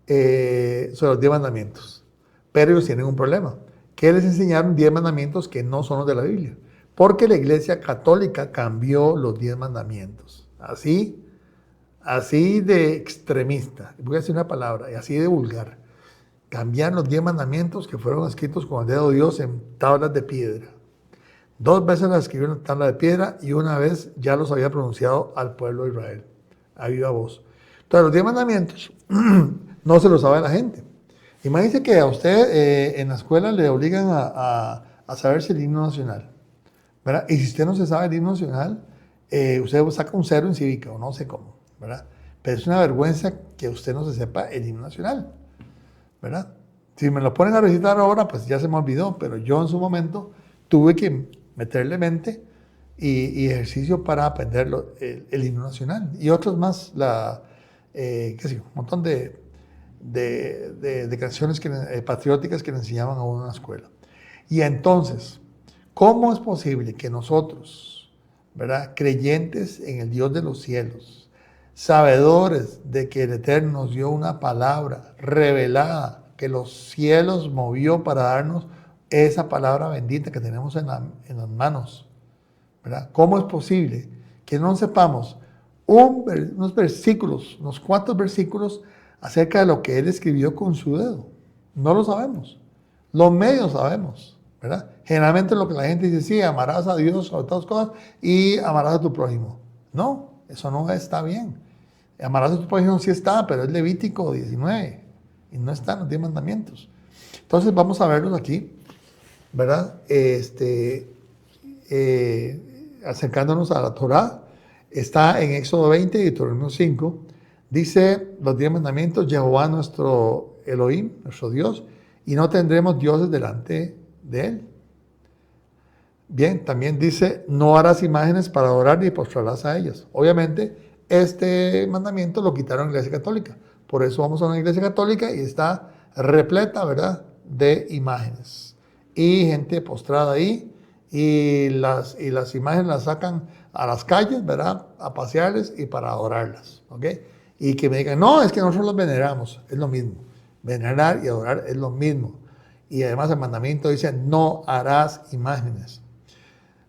sobre los 10 mandamientos. Pero ellos tienen un problema, que les enseñaron 10 mandamientos que no son los de la Biblia. Porque la Iglesia Católica cambió los 10 mandamientos. Así de extremista, voy a decir una palabra, y así de vulgar. Cambiaron los 10 mandamientos que fueron escritos con el dedo de Dios en tablas de piedra. 2 veces las escribieron en tablas de piedra y una vez ya los había pronunciado al pueblo de Israel, a viva voz. Entonces los 10 mandamientos no se los sabe la gente. Imagínese que a usted en la escuela le obligan a saberse el himno nacional, ¿verdad? Y si usted no se sabe el himno nacional, usted saca un 0 en cívica o no sé cómo, ¿verdad? Pero es una vergüenza que usted no se sepa el himno nacional, ¿verdad? Si me lo ponen a recitar ahora, pues ya se me olvidó, pero yo en su momento tuve que meterle mente y ejercicio para aprender el himno nacional y otros más, qué sé yo, un montón de canciones patrióticas que le enseñaban a uno en la escuela. Y entonces, ¿cómo es posible que nosotros, ¿verdad?, creyentes en el Dios de los cielos, sabedores de que el Eterno nos dio una palabra revelada, que los cielos movió para darnos esa palabra bendita que tenemos en las manos, ¿verdad? ¿Cómo es posible que no sepamos unos versículos, unos cuantos versículos acerca de lo que Él escribió con su dedo? No lo sabemos. Los medios sabemos, ¿verdad? Generalmente lo que la gente dice, sí, amarás a Dios sobre todas cosas y amarás a tu prójimo. No, eso no está bien. Amarás a tu prójimo sí está, pero es Levítico 19 y no están los 10 mandamientos. Entonces vamos a verlos aquí, ¿verdad? Acercándonos a la Torá, está en Éxodo 20 y Deuteronomio 5. Dice los 10 mandamientos: Jehová nuestro Elohim, nuestro Dios, y no tendremos dioses delante de él. Bien, también dice: no harás imágenes para adorar ni postrarás a ellas. Obviamente, este mandamiento lo quitaron en la Iglesia Católica. Por eso vamos a una Iglesia Católica y está repleta, ¿verdad?, de imágenes. Y gente postrada ahí, y las imágenes las sacan a las calles, ¿verdad?, a pasearles y para adorarlas, ¿ok? Y que me digan, no, es que nosotros los veneramos, es lo mismo. Venerar y adorar es lo mismo. Y además el mandamiento dice, no harás imágenes,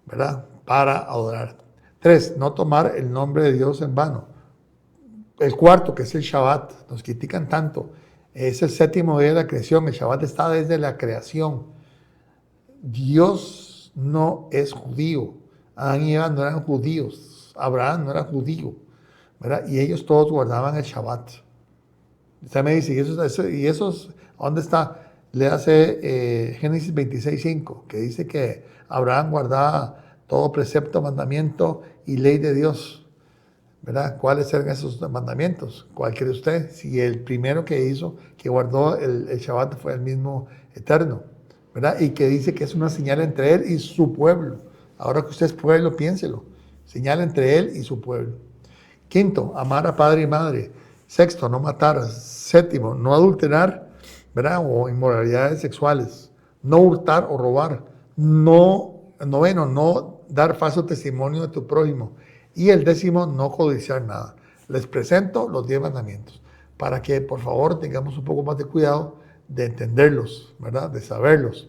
¿verdad?, para adorar. 3, no tomar el nombre de Dios en vano. El 4, que es el Shabbat, nos critican tanto. Es el 7º día de la creación. El Shabbat está desde la creación. Dios no es judío. Adán y Eva no eran judíos. Abraham no era judío, ¿verdad? Y ellos todos guardaban el Shabbat. Usted me dice, ¿y esos dónde está? Le hace Génesis 26:5, que dice que Abraham guardaba todo precepto, mandamiento y ley de Dios, ¿verdad? ¿Cuáles eran esos mandamientos? ¿Cuál cree usted? Si el primero que hizo, que guardó el Shabbat fue el mismo Eterno, ¿verdad? Y que dice que es una señal entre él y su pueblo. Ahora que usted es pueblo, piénselo. Señal entre él y su pueblo. 5, amar a padre y madre. 6, no matar. 7, no adulterar, ¿verdad?, o inmoralidades sexuales. No hurtar o robar. 9, no dar falso testimonio de tu prójimo. Y el 10, no codiciar nada. Les presento los 10 mandamientos para que, por favor, tengamos un poco más de cuidado de entenderlos, ¿verdad?, de saberlos.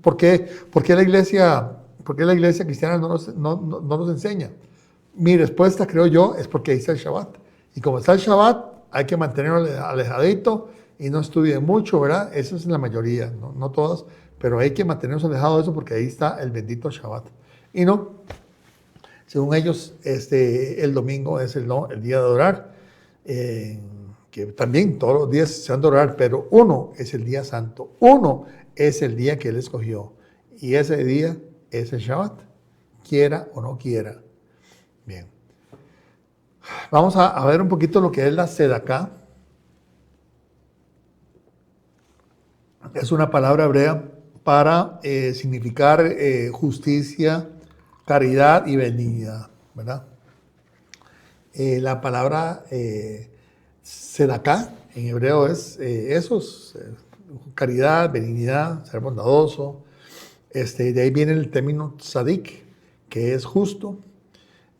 ¿Por qué la iglesia cristiana no nos enseña? Mi respuesta, creo yo, es porque ahí está el Shabbat. Y como está el Shabbat, hay que mantenerlo alejadito y no estudien mucho, ¿verdad? Eso es la mayoría, no todas, pero hay que mantenernos alejados de eso porque ahí está el bendito Shabbat. Y no, según ellos, el domingo es el día de adorar, que también todos los días se han de orar, pero uno es el día santo, uno es el día que Él escogió, y ese día es el Shabbat. quiera o no quiera. Bien. Vamos a ver un poquito lo que es la Sedaká. Es una palabra hebrea para significar justicia, caridad y benignidad, ¿verdad? La palabra Sedaká en hebreo es caridad, benignidad, ser bondadoso. De ahí viene el término tzadik, que es justo.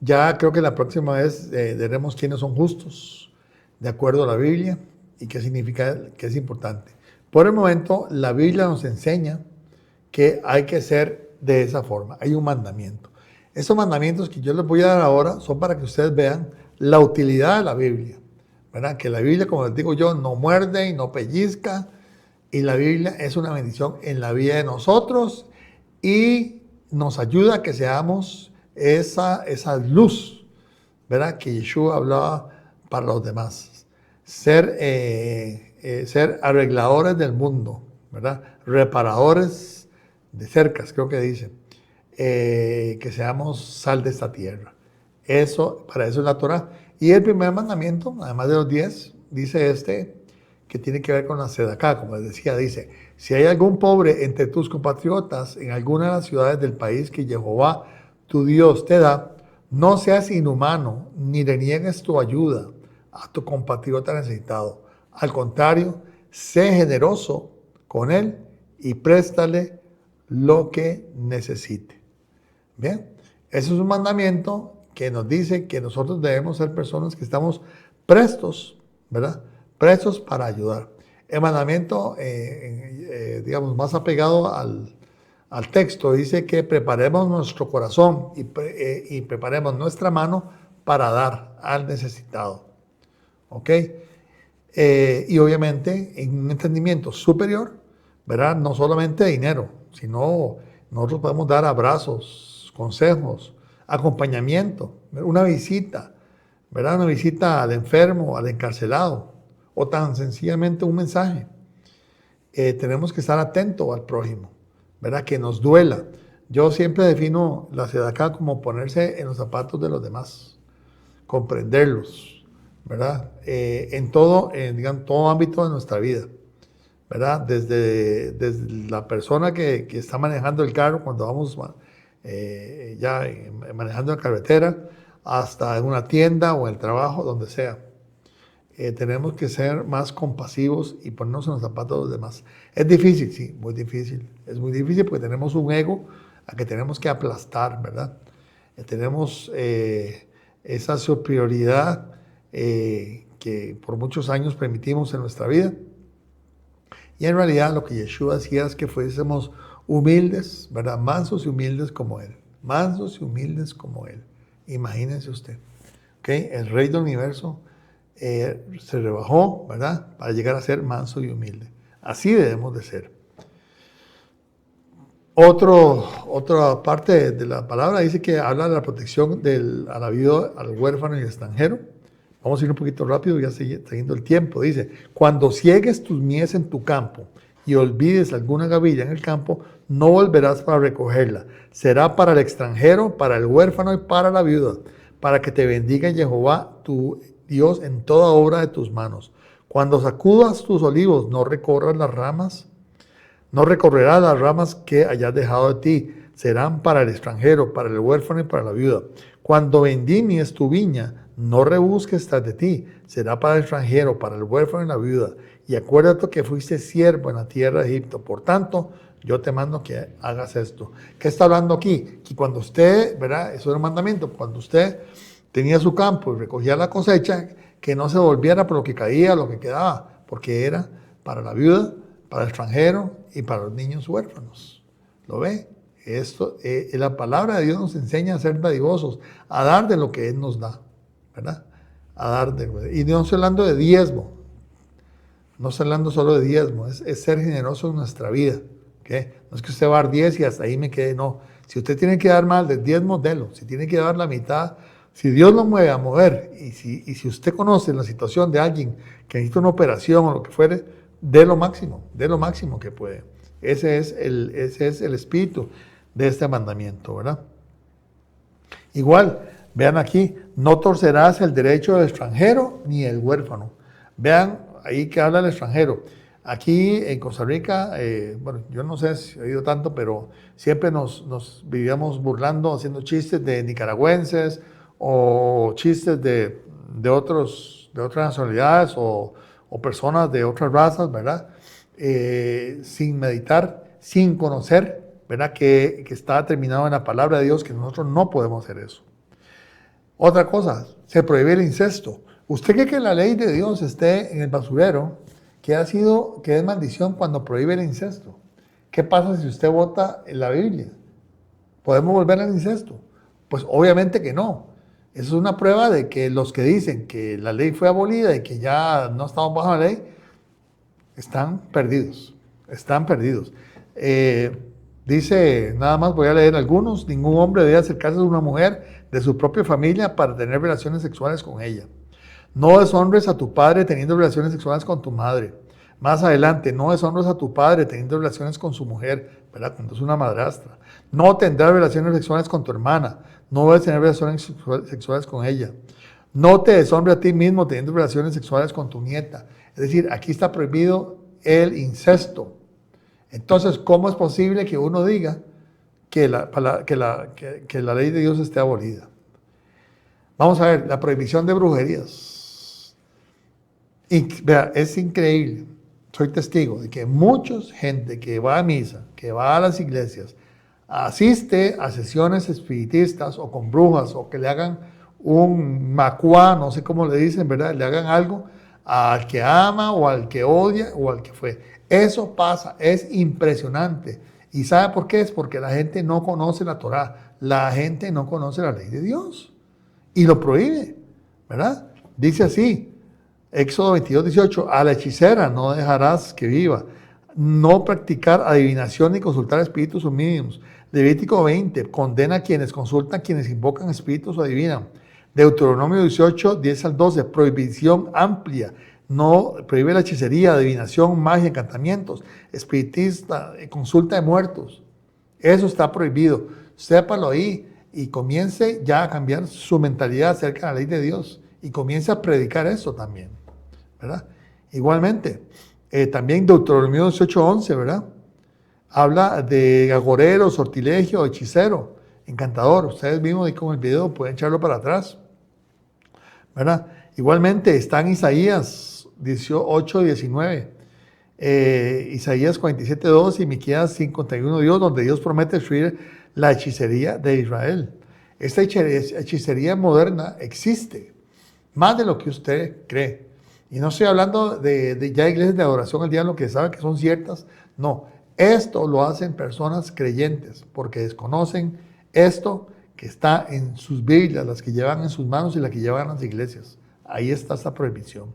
Ya creo que la próxima vez veremos quiénes son justos, de acuerdo a la Biblia, y qué significa, que es importante. Por el momento, la Biblia nos enseña que hay que ser de esa forma. Hay un mandamiento. Esos mandamientos que yo les voy a dar ahora son para que ustedes vean la utilidad de la Biblia, ¿verdad? Que la Biblia, como les digo yo, no muerde y no pellizca, y la Biblia es una bendición en la vida de nosotros y nos ayuda a que seamos esa luz, ¿verdad? Que Yeshua hablaba para los demás. Ser arregladores del mundo, ¿verdad? Reparadores de cercas, creo que dice. Que seamos sal de esta tierra. Para eso es la Torah. Y el primer mandamiento, además de los 10, dice que tiene que ver con la Sedaká, como les decía, dice, si hay algún pobre entre tus compatriotas en alguna de las ciudades del país que Jehová, tu Dios, te da, no seas inhumano, ni le niegues tu ayuda a tu compatriota necesitado. Al contrario, sé generoso con él y préstale lo que necesite. Bien, eso es un mandamiento que nos dice que nosotros debemos ser personas que estamos prestos, ¿verdad? Prestos para ayudar. El mandamiento, digamos, más apegado al texto, dice que preparemos nuestro corazón y preparemos nuestra mano para dar al necesitado. ¿Ok? Y obviamente en un entendimiento superior, ¿verdad? No solamente dinero, sino nosotros podemos dar abrazos, consejos, acompañamiento, una visita, ¿verdad? Una visita al enfermo, al encarcelado, o tan sencillamente un mensaje. Tenemos que estar atentos al prójimo, ¿verdad? Que nos duela. Yo siempre defino la Sedaká como ponerse en los zapatos de los demás, comprenderlos, ¿verdad? En todo ámbito de nuestra vida, ¿verdad? Desde la persona que está manejando el carro cuando vamos manejando la carretera, hasta en una tienda o en el trabajo, donde sea. Tenemos que ser más compasivos y ponernos en los zapatos de los demás. Es difícil, sí, muy difícil. Es muy difícil porque tenemos un ego a que tenemos que aplastar, ¿verdad? Tenemos esa superioridad que por muchos años permitimos en nuestra vida. Y en realidad lo que Yeshua hacía es que fuésemos humildes, ¿verdad? Mansos y humildes como Él. Mansos y humildes como Él. Imagínense usted. ¿Okay? El Rey del Universo se rebajó, ¿verdad? Para llegar a ser manso y humilde. Así debemos de ser. Otra parte de la palabra dice que habla de la protección a la viuda, al huérfano y al extranjero. Vamos a ir un poquito rápido, ya siguiendo el tiempo. Dice, cuando ciegues tus mies en tu campo y olvides alguna gavilla en el campo, no volverás para recogerla. Será para el extranjero, para el huérfano y para la viuda, para que te bendiga Jehová tu Dios en toda obra de tus manos. Cuando sacudas tus olivos, no recorrerás las ramas que hayas dejado de ti. Serán para el extranjero, para el huérfano y para la viuda. Cuando vendimias tu viña, no rebusques tras de ti. Será para el extranjero, para el huérfano y la viuda. Y acuérdate que fuiste siervo en la tierra de Egipto. Por tanto, yo te mando que hagas esto. ¿Qué está hablando aquí? Que cuando usted, ¿verdad? Eso era un mandamiento. Cuando usted tenía su campo y recogía la cosecha, que no se volviera por lo que caía, lo que quedaba, porque era para la viuda, para el extranjero y para los niños huérfanos. ¿Lo ve? Esto, la palabra de Dios nos enseña a ser dadivosos, a dar de lo que Él nos da, ¿verdad? A dar y no estoy hablando de diezmo, no estoy hablando solo de diezmo, es ser generoso en nuestra vida, ¿okay? No es que usted va a dar 10 y hasta ahí me quede, no. Si usted tiene que dar más del diezmo, délo. Si tiene que dar la mitad, si Dios lo mueve a mover, y si usted conoce la situación de alguien que necesita una operación o lo que fuere, dé lo máximo que puede. Ese es el espíritu de este mandamiento, ¿verdad? Igual, vean aquí, no torcerás el derecho del extranjero ni el huérfano. Vean ahí que habla el extranjero. Aquí en Costa Rica, bueno, yo no sé si he oído tanto, pero siempre nos vivíamos burlando, haciendo chistes de nicaragüenses o chistes de otras nacionalidades o personas de otras razas, ¿verdad? Sin meditar, sin conocer, ¿verdad? Que está determinado en la palabra de Dios que nosotros no podemos hacer eso. Otra cosa, se prohíbe el incesto. ¿Usted cree que la ley de Dios esté en el basurero? Que es maldición cuando prohíbe el incesto. ¿Qué pasa si usted vota en la Biblia? ¿Podemos volver al incesto? Pues obviamente que no. Eso es una prueba de que los que dicen que la ley fue abolida y que ya no estamos bajo la ley, están perdidos. Están perdidos. Dice, nada más voy a leer algunos, ningún hombre debe acercarse a una mujer de su propia familia para tener relaciones sexuales con ella. No deshonres a tu padre teniendo relaciones sexuales con tu madre. Más adelante, no deshonres a tu padre teniendo relaciones con su mujer, ¿verdad? Cuando es una madrastra. No tendrás relaciones sexuales con tu hermana. No debes tener relaciones sexuales con ella. No te deshonres a ti mismo teniendo relaciones sexuales con tu nieta. Es decir, aquí está prohibido el incesto. Entonces, ¿cómo es posible que uno diga que la ley de Dios esté abolida? Vamos a ver, la prohibición de brujerías. Y, vea, es increíble. Soy testigo de que mucha gente que va a misa, que va a las iglesias, asiste a sesiones espiritistas o con brujas o que le hagan un macuá, no sé cómo le dicen, ¿verdad? Le hagan algo al que ama o al que odia o al que fue. Eso pasa, es impresionante. ¿Y sabe por qué? Es porque la gente no conoce la Torá, la gente no conoce la ley de Dios y lo prohíbe, ¿verdad? Dice así, Éxodo 22:18, a la hechicera no dejarás que viva, no practicar adivinación ni consultar espíritus o mediums. Levítico 20, condena a quienes consultan, quienes invocan espíritus o adivinan. Deuteronomio 18, 10 al 12, prohibición amplia. No prohíbe la hechicería, adivinación, magia, encantamientos, espiritista, consulta de muertos. Eso está prohibido. Sépalo ahí y comience ya a cambiar su mentalidad acerca de la ley de Dios y comience a predicar eso también, ¿verdad? Igualmente, también Deuteronomio 18:11, ¿verdad? Habla de agorero, sortilegio, hechicero, encantador. Ustedes mismos ahí con el video pueden echarlo para atrás, ¿verdad? Igualmente está en Isaías 18:19, Isaías 47:2 y Miqueas 5:31, donde Dios promete destruir la hechicería de Israel. Esta hechicería moderna existe, más de lo que usted cree. Y no estoy hablando de ya iglesias de adoración al diablo que saben que son ciertas. No, esto lo hacen personas creyentes porque desconocen esto que está en sus Biblias, las que llevan en sus manos y las que llevan a las iglesias. Ahí está esta prohibición,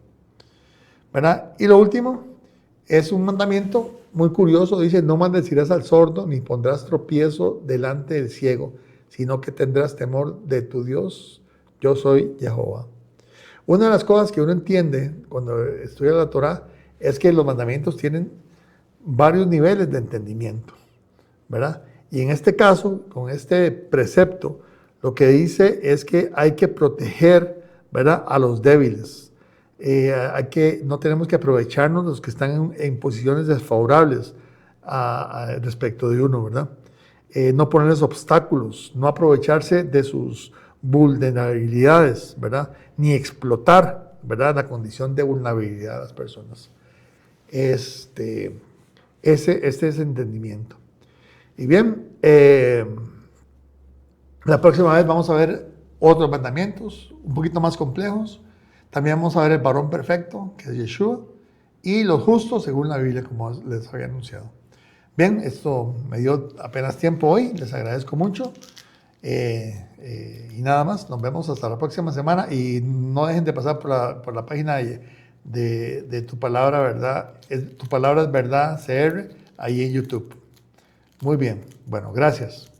¿verdad? Y lo último es un mandamiento muy curioso. Dice, no maldecirás al sordo ni pondrás tropiezo delante del ciego, sino que tendrás temor de tu Dios. Yo soy Jehová. Una de las cosas que uno entiende cuando estudia la Torá es que los mandamientos tienen varios niveles de entendimiento, ¿verdad? Y en este caso, con este precepto, lo que dice es que hay que proteger, ¿verdad?, a los débiles. No tenemos que aprovecharnos de los que están en posiciones desfavorables respecto de uno, ¿verdad? No ponerles obstáculos, no aprovecharse de sus vulnerabilidades, ¿verdad? Ni explotar, ¿verdad?, la condición de vulnerabilidad de las personas. Ese es entendimiento. Y bien, la próxima vez vamos a ver otros mandamientos un poquito más complejos. También vamos a ver el varón perfecto, que es Yeshua, y los justos según la Biblia, como les había anunciado. Bien, esto me dio apenas tiempo hoy, les agradezco mucho. Y nada más, nos vemos hasta la próxima semana y no dejen de pasar por la página de Tu Palabra Verdad, Tu Palabra es Verdad CR, ahí en YouTube. Muy bien, bueno, gracias.